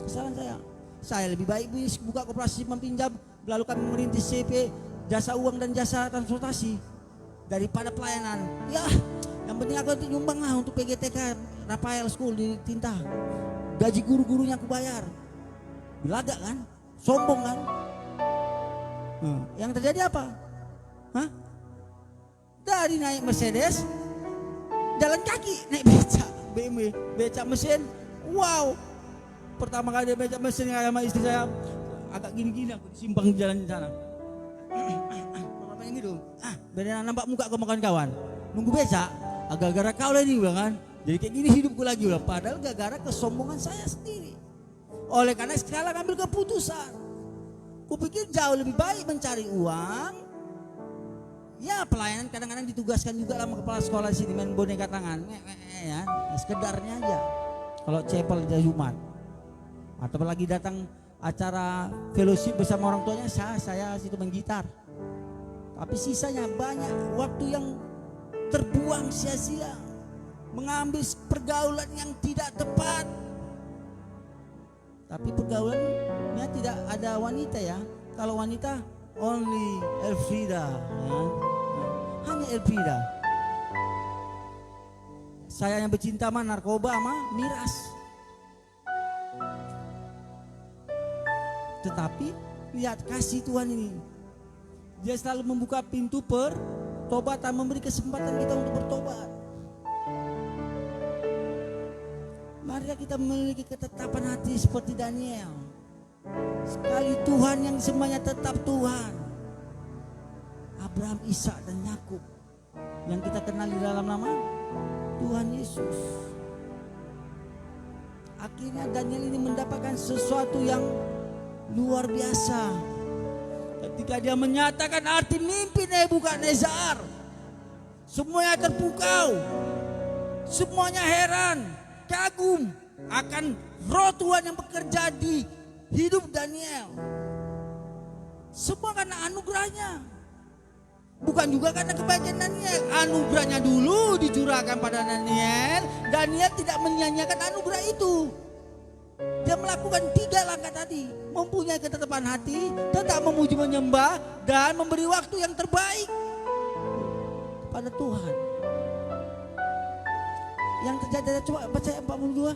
Kesalahan saya. Saya lebih baik buka koperasi simpan pinjam, lalu kami merintis CP, jasa uang dan jasa transportasi daripada pelayanan. Ya, yang penting aku nyumbang lah untuk PGTK Rafael School di Tinta. Gaji guru-gurunya aku bayar. Belagak kan? Sombong kan? Yang terjadi apa? Dari naik Mercedes, jalan kaki, naik becak BMW, becak mesin. Wow, pertama kali dia becak mesin sama istri saya, agak gini-gini aku disimpang jalan di sana. Apa yang gitu? Biar nampak muka kau makan kawan. Nunggu becak, Gara-gara kau lah ini bilang kan. Jadi kayak gini hidupku lagi udah. Padahal gara-gara kesombongan saya sendiri. Oleh karena sekarang ambil keputusan. Kupikir jauh lebih baik mencari uang. Ya pelayanan kadang-kadang ditugaskan juga sama kepala sekolah di sini main boneka tangan. Ya, sekedarnya aja. Kalau cepel di Jumat. Atau lagi datang acara fellowship bersama orang tuanya, saya situ main gitar. Tapi sisanya banyak waktu yang terbuang sia-sia, mengambil pergaulan yang tidak tepat. Tapi pergaulannya tidak ada wanita ya. Kalau wanita only Elfrida ya. Hanya Elfrida. Saya yang bercinta sama narkoba sama miras. Tetapi lihat kasih Tuhan ini. Dia selalu membuka pintu pertobatan, memberi kesempatan kita untuk bertobat. Mari kita memiliki ketetapan hati seperti Daniel. Sekali Tuhan yang semuanya tetap Tuhan. Abraham, Ishak dan Yakub yang kita kenal di dalam nama Tuhan Yesus. Akhirnya Daniel ini mendapatkan sesuatu yang luar biasa. Ketika dia menyatakan arti mimpi Nebukadnezar, semuanya terpukau, semuanya heran, kagum akan roh Tuhan yang bekerja di hidup Daniel. Semua karena anugerahnya, bukan juga karena kebaikan Daniel. Anugerahnya dulu dicurahkan pada Daniel. Daniel tidak menyia-nyiakan anugerah itu. Dia melakukan 3 langkah tadi. Mempunyai ketetapan hati, tetap memuji menyembah, dan memberi waktu yang terbaik kepada Tuhan. Yang terjadi, coba baca ayat 42.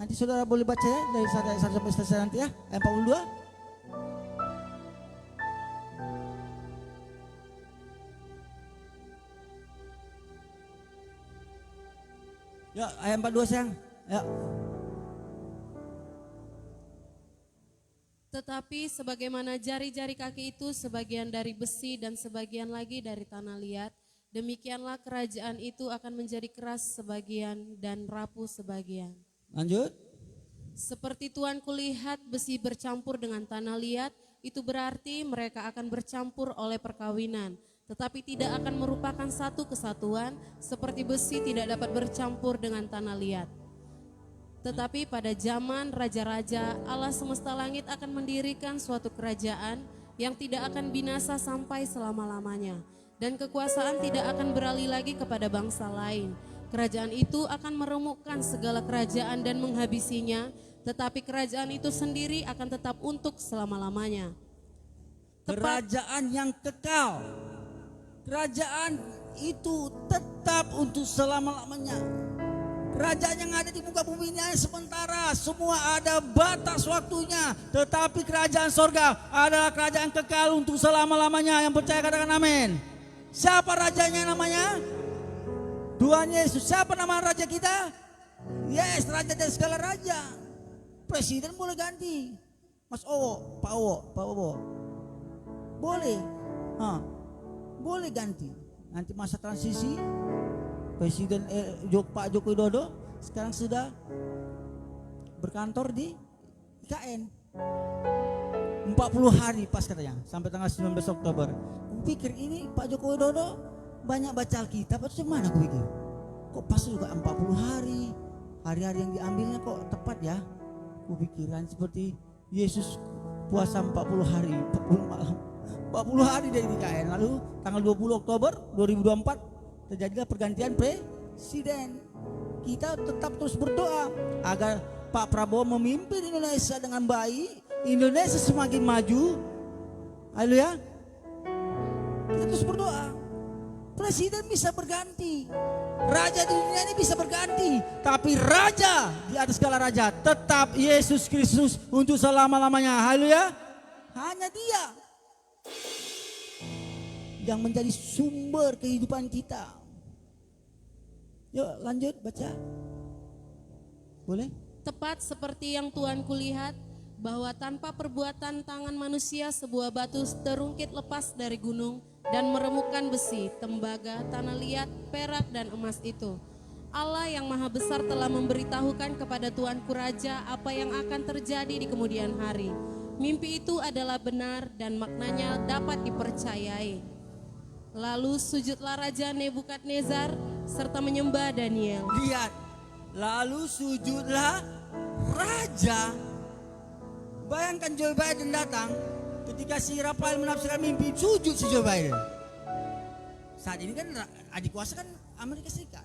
Nanti saudara boleh baca ya, dari 1 sampai selesai nanti ya. Ayat 42. Ya, ayat 42 sayang. Ya. Tetapi sebagaimana jari-jari kaki itu sebagian dari besi dan sebagian lagi dari tanah liat, demikianlah kerajaan itu akan menjadi keras sebagian dan rapuh sebagian. Lanjut. Seperti Tuhan kulihat besi bercampur dengan tanah liat, itu berarti mereka akan bercampur oleh perkawinan, tetapi tidak akan merupakan satu kesatuan, seperti besi tidak dapat bercampur dengan tanah liat. Tetapi pada zaman raja-raja, Allah semesta langit akan mendirikan suatu kerajaan yang tidak akan binasa sampai selama-lamanya, dan kekuasaan tidak akan beralih lagi kepada bangsa lain. Kerajaan itu akan meremukkan segala kerajaan dan menghabisinya, tetapi kerajaan itu sendiri akan tetap untuk selama-lamanya. Kerajaan yang kekal. Kerajaan itu tetap untuk selama-lamanya. Kerajaan yang ada di muka bumi ini hanya sementara, semua ada batas waktunya. Tetapi kerajaan sorga adalah kerajaan kekal untuk selama-lamanya. Yang percaya katakan amin. Siapa rajanya namanya? Tuhan Yesus. Siapa nama raja kita? Yes, raja dari segala raja. Presiden boleh ganti. Mas Owo, Pak Owo. Boleh. Boleh ganti. Nanti masa transisi Presiden Pak Joko Widodo sekarang sudah berkantor di IKN 40 hari pas katanya sampai tanggal 19 Oktober. Aku pikir ini Pak Joko Widodo banyak baca Alkitab atau gimana aku pikir. Kok pas juga 40 hari. Hari-hari yang diambilnya kok tepat ya. Aku pikiran seperti Yesus puasa 40 hari, 40 malam. 40 hari dari IKN. Lalu tanggal 20 Oktober 2024 terjadilah pergantian presiden. Kita tetap terus berdoa agar Pak Prabowo memimpin Indonesia dengan baik, Indonesia semakin maju. Haleluya. Kita terus berdoa. Presiden bisa berganti, raja di dunia ini bisa berganti, tapi raja di atas segala raja tetap Yesus Kristus untuk selama-lamanya. Haleluya. Hanya Dia yang menjadi sumber kehidupan kita. Yuk lanjut baca. Boleh? Tepat seperti yang Tuhan kulihat, bahwa tanpa perbuatan tangan manusia sebuah batu terungkit lepas dari gunung dan meremukkan besi, tembaga, tanah liat, perak, dan emas itu. Allah yang maha besar telah memberitahukan kepada Tuanku Raja apa yang akan terjadi di kemudian hari. Mimpi itu adalah benar dan maknanya dapat dipercayai. Lalu sujudlah Raja Nebukadnezar serta menyembah Daniel. Lihat, lalu sujudlah raja. Bayangkan Joe Biden datang ketika si Rafael menafsirkan mimpi, sujud si Joe Biden. Saat ini kan adik kuasa kan Amerika Serikat.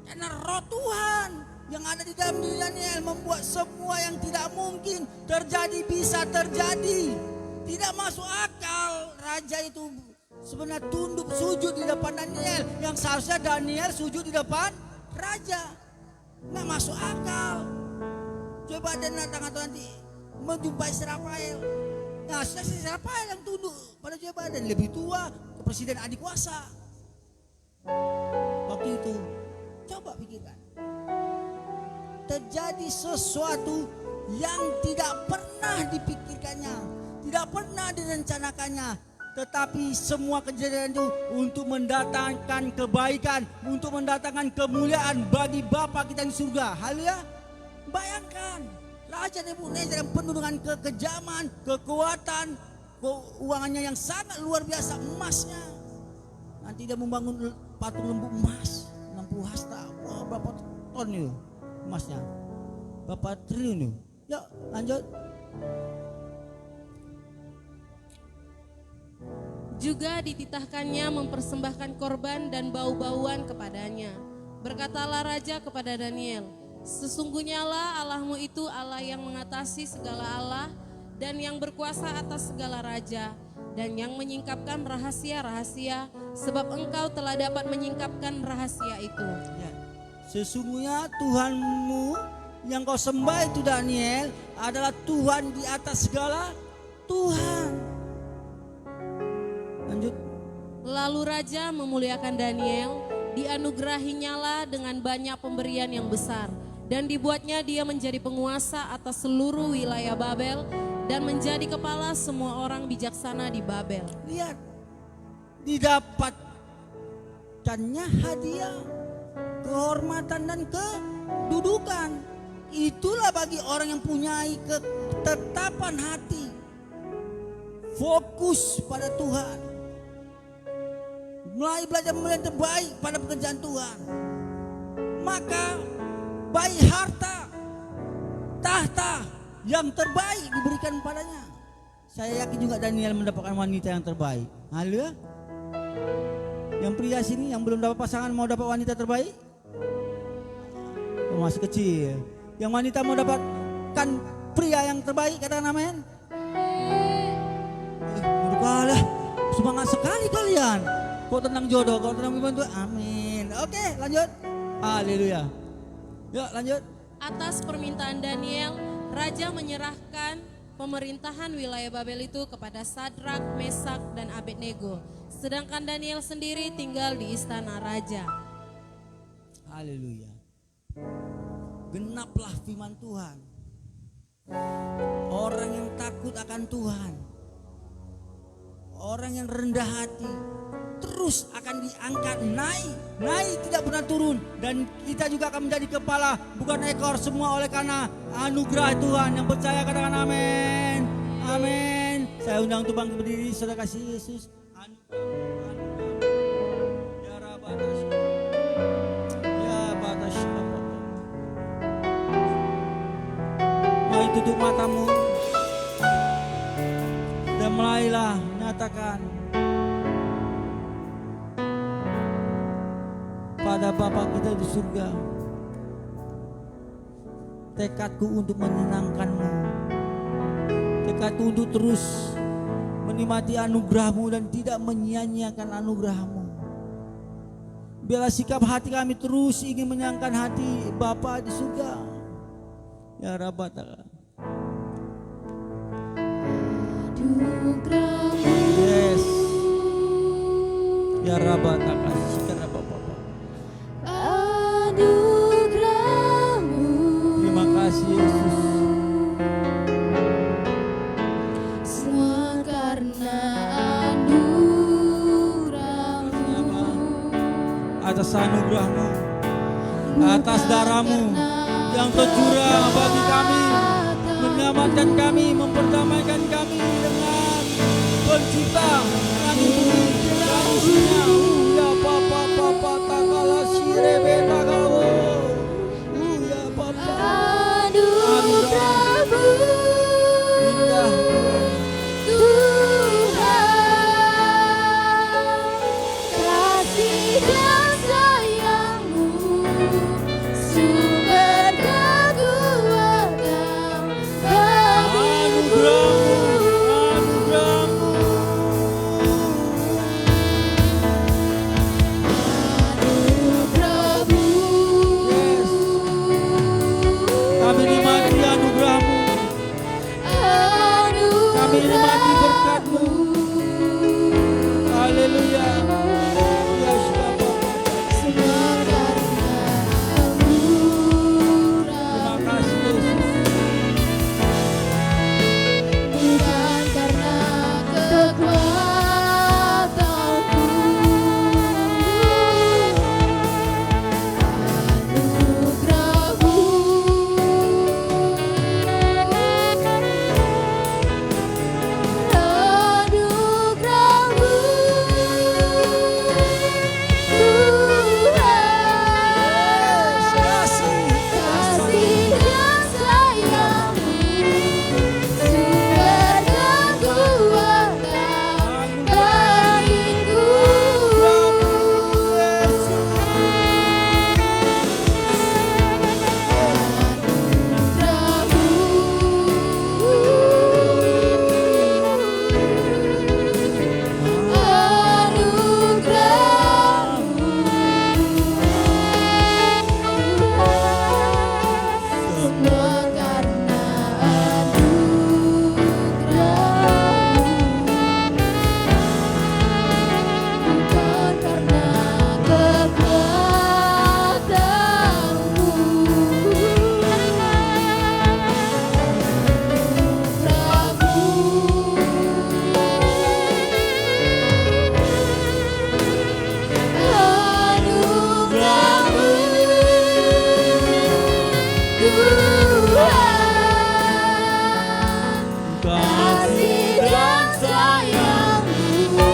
Karena roh Tuhan yang ada di dalam diri Daniel membuat semua yang tidak mungkin terjadi bisa terjadi. Tidak masuk akal raja itu sebenarnya tunduk sujud di depan Daniel, yang seharusnya Daniel sujud di depan raja. Nggak masuk akal. Coba dan datang atau nanti menjumpai si Rafael. Nah, si Rafael yang tunduk pada Joe Biden, lebih tua, presiden adik kuasa. Waktu itu, coba pikirkan. Terjadi sesuatu yang tidak pernah dipikirkannya, tidak pernah direncanakannya, tetapi semua kejadian itu untuk mendatangkan kebaikan, untuk mendatangkan kemuliaan bagi Bapa kita di surga. Haleluya. Bayangkan, Raja Nebukadnezar yang penuh dengan kekejaman, kekuatan, keuangannya yang sangat luar biasa, emasnya. Nanti dia membangun patung lembu emas 60 hasta. Wah, berapa ton itu emasnya? Berapa triliun itu? Yuk lanjut. Juga dititahkannya mempersembahkan korban dan bau-bauan kepadanya. Berkatalah Raja kepada Daniel, sesungguhnya lah Allahmu itu Allah yang mengatasi segala Allah dan yang berkuasa atas segala raja dan yang menyingkapkan rahasia-rahasia, sebab engkau telah dapat menyingkapkan rahasia itu. Ya. Sesungguhnya Tuhanmu yang kau sembah itu Daniel adalah Tuhan di atas segala Tuhan. Lanjut. Lalu Raja memuliakan Daniel, dianugerahinyalah dengan banyak pemberian yang besar, dan dibuatnya dia menjadi penguasa atas seluruh wilayah Babel dan menjadi kepala semua orang bijaksana di Babel. Lihat, didapatkannya hadiah, kehormatan dan kedudukan. Itulah bagi orang yang punya ketetapan hati, fokus pada Tuhan, mulai belajar yang terbaik pada pekerjaan Tuhan. Maka baik harta, tahta yang terbaik diberikan padanya. Saya yakin juga Daniel mendapatkan wanita yang terbaik. Haleluya. Yang pria sini yang belum dapat pasangan mau dapat wanita terbaik? Oh, masih kecil. Yang wanita mau dapatkan pria yang terbaik, katakan amin. Berkalah, semangat sekali kalian. Kok tentang jodoh, kok tentang iman Tuhan, amin. Oke, lanjut. Haleluya. Yuk lanjut. Atas permintaan Daniel, Raja menyerahkan pemerintahan wilayah Babel itu kepada Sadrak, Mesak, dan Abednego. Sedangkan Daniel sendiri tinggal di istana raja. Haleluya. Genaplah firman Tuhan. Orang yang takut akan Tuhan, orang yang rendah hati, terus akan diangkat naik tidak pernah turun, dan kita juga akan menjadi kepala bukan ekor, semua oleh karena anugerah Tuhan. Yang percaya katakan amin. Amin. Saya undang untuk bangkit berdiri, saudara kasih Yesus. Mari tutup matamu dan mulailah nyatakan pada Bapa kita di surga, tekadku untuk menyenangkan-Mu, tekadku untuk terus menikmati anugerah-Mu dan tidak menyia-nyiakan anugerah-Mu. Biarlah sikap hati kami terus ingin menyenangkan hati Bapa di surga. Ya Rabbana. Yes. Ya Rabbana, kasihkan Bapa. Anugerah-Mu. Terima kasih Yesus. Semua karena atas anugerah-Mu, atas darah-Mu yang tercurah bagi kami, menyelamatkan kami, memperdamaikan kami dengan Pencipta langit bumi dan isinya. Ya papa papa takala sirebe takalo. Ya papa. Anugerah-Mu Indah Tuhan, kasih dan sayang-Mu, sumber kekuatan bagiku. anugerah-Mu. Anugerah-Mu, Yes. Kami nikmati anugerah-Mu, kami nikmati berkat-Mu. Haleluya. Yes, Bapa. semua karena Terima kasih Yesus. bukan karena kekuatanku. Anugerah-Mu, anugerah-Mu Tuhan, kasih dan sayang-Mu, sumber kekuatan bagiku. Semua karena anugerah-Mu, bukan karena kekuatanmu. Anugerah-Mu, Tuhan, kasih dan sayang-Mu,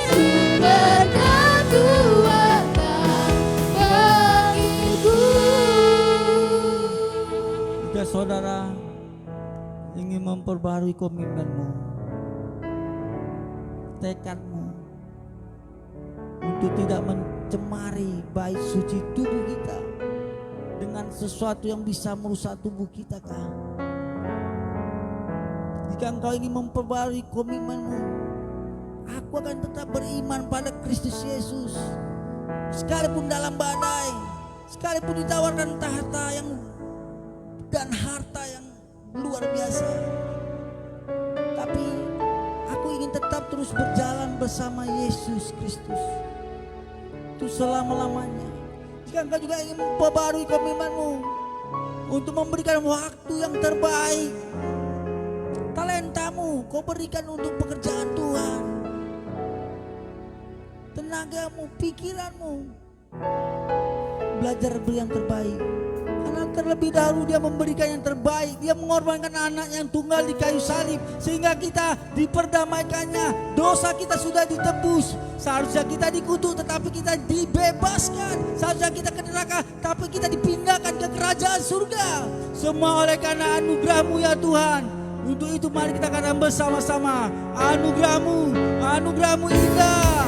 sumber kekuatan bagiku. Jika saudara ingin memperbarui komitmenmu, tekadmu untuk tidak mencemari bait suci tubuh kita dengan sesuatu yang bisa merusak tubuh kita kah? Jika engkau ingin memperbarui komitmenmu, aku akan tetap beriman pada Kristus Yesus sekalipun dalam badai, sekalipun ditawarkan tahta dan harta yang luar biasa, tapi aku ingin tetap terus berjalan bersama Yesus Kristus itu selama-lamanya. Jika engkau juga ingin memperbarui komitmenmu untuk memberikan waktu yang terbaik, talentamu kau berikan untuk pekerjaan Tuhan, tenagamu, pikiranmu, belajar beri yang terbaik. Karena terlebih dahulu dia memberikan yang terbaik. Dia mengorbankan anak yang tunggal di kayu salib sehingga kita diperdamaikannya. Dosa kita sudah ditebus. Seharusnya kita dikutuk tetapi kita dibebaskan. Seharusnya kita ke neraka tapi kita dipindahkan ke kerajaan surga. Semua oleh karena anugerah-Mu ya Tuhan. Untuk itu mari kita katakan bersama-sama, anugerah-Mu, anugerah-Mu indah.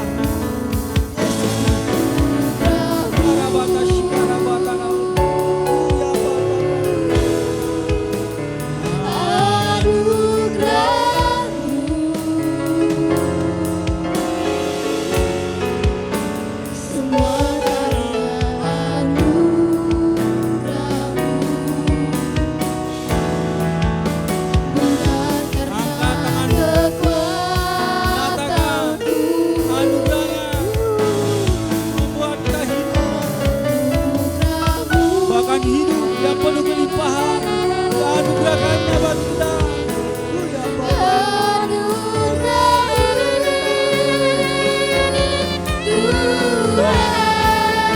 Semua karena anugerah-Mu, bukan karena kekuatanku. Anugerahnya membuat kita hidup, Anugerah-Mu, bahkan hidup yang penuh kelimpahan. Anugerahkannya bagi kita. anugerah-Mu, Tuhan,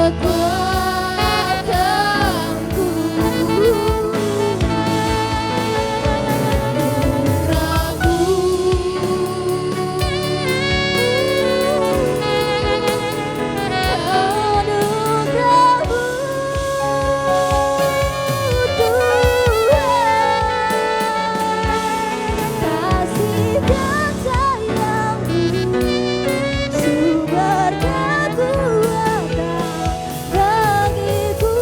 kekuatanku, anugerahmu, kasih dan sayangmu, sumber kekuatan bagiku.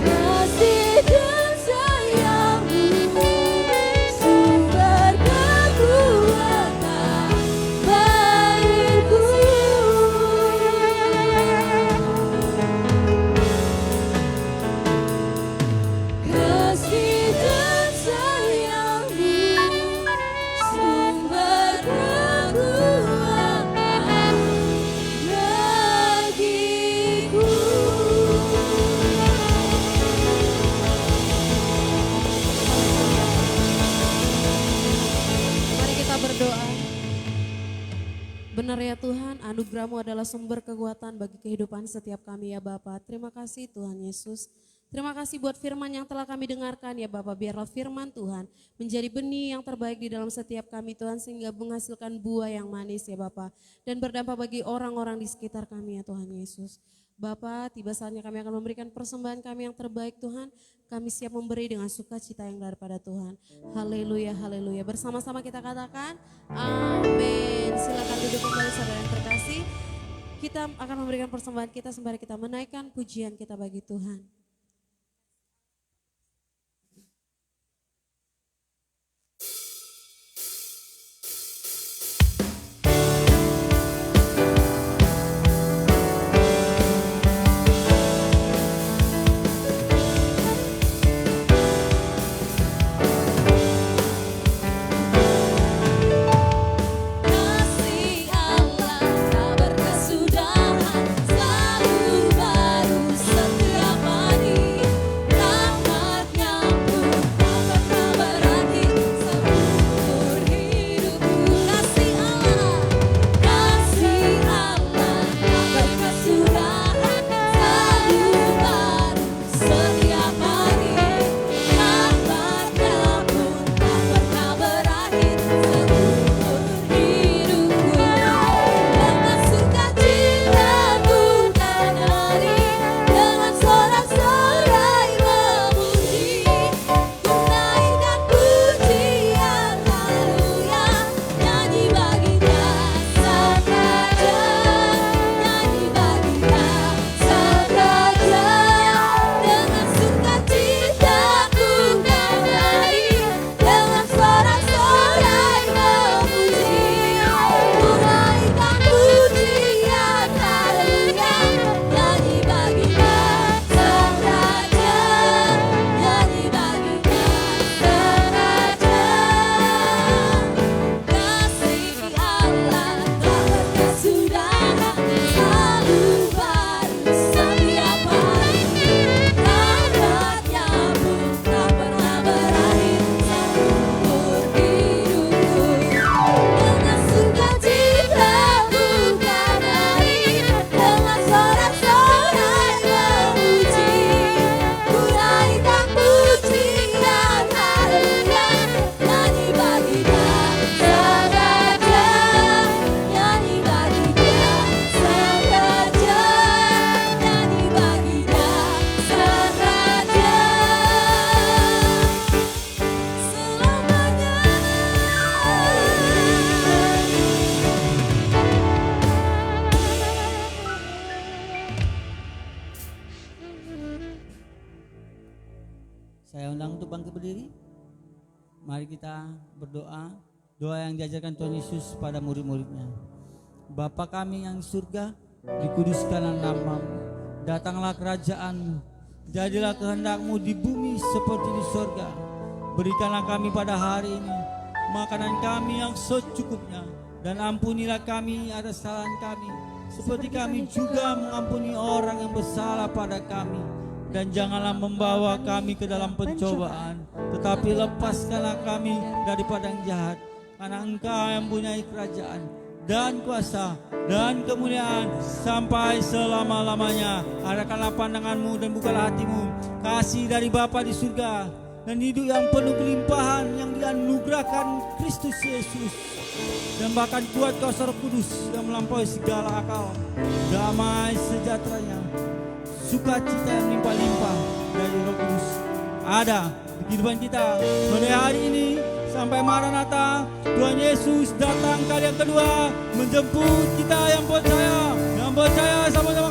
Kasih dan sayangmu, sumber kekuatan bagiku. Kasih dan sayangmu, sumber kekuatan bagiku. Mari kita berdoa. Benar ya Tuhan, anugerah-Mu adalah sumber kekuatan bagi kehidupan setiap kami ya Bapa. Terima kasih Tuhan Yesus. Terima kasih buat firman yang telah kami dengarkan ya Bapa. Biarlah firman Tuhan menjadi benih yang terbaik di dalam setiap kami Tuhan, sehingga menghasilkan buah yang manis ya Bapa. Dan berdampak bagi orang-orang di sekitar kami ya Tuhan Yesus. Bapa, tiba saatnya kami akan memberikan persembahan kami yang terbaik Tuhan. Kami siap memberi dengan sukacita yang daripada Tuhan. Haleluya, haleluya. Bersama-sama kita katakan amin. Silakan duduk kembali saudara yang terkasih. Kita akan memberikan persembahan kita sembari kita menaikkan pujian kita bagi Tuhan. Kasih Allah tak berkesudahan, selalu baru setiap hari. Rahmat-Nya pun tak pernah berakhir seumur hidupku. Kasih Allah tak berkesudahan, selalu baru setiap hari. Rahmat-Nya pun tak pernah berakhir seumur hidupku. Dengan sukacita ku kan nari, dengan sorak-sorai memuji, ku naikkan pujian haleluya, nyanyi baginya sang raja, nyanyi baginya sang raja. Dengan sukacita ku kan nari, dengan sorak-sorai memuji, ku naikkan pujian haleluya, nyanyi baginya sang raja, nyanyi baginya sang raja. Kasih Allah tak berkesudahan, selalu baru setiap hari. Rahmat-Nya pun tak pernah berakhir seumur hidupku. Dengan sukacita ku kan nari, dengan sorak-sorai memuji, ku naikkan pujian haleluya, nyanyi baginya sang raja, nyanyi baginya sang raja, nyanyi baginya sang raja selamanya. Saya undang untuk bangkit berdiri. Mari kita berdoa. Doa yang diajarkan Tuhan Yesus pada murid-muridnya. Bapa kami yang di surga, dikuduskanlah nama-Mu. Datanglah kerajaan-Mu. Jadilah kehendak-Mu di bumi seperti di surga. Berikanlah kami pada hari ini makanan kami yang secukupnya, dan ampunilah kami atas kesalahan kami, seperti kami juga mengampuni orang yang bersalah pada kami. Dan janganlah membawa kami ke dalam pencobaan, tetapi lepaskanlah kami daripada yang jahat. karena Engkau yang mempunyai kerajaan dan kuasa dan kemuliaan sampai selama-lamanya. Arahkanlah pandanganmu dan bukalah hatimu. Kasih dari Bapa di surga dan hidup yang penuh kelimpahan yang dianugerahkan Kristus Yesus, dan bahkan kuat kuasa Roh Kudus yang melampaui segala akal, damai sejahteranya, sukacita yang limpah-limpah dari Roh Kudus ada di kehidupan kita mulai hari ini sampai Maranatha. Tuhan Yesus datang kali yang kedua menjemput kita yang percaya sama-sama.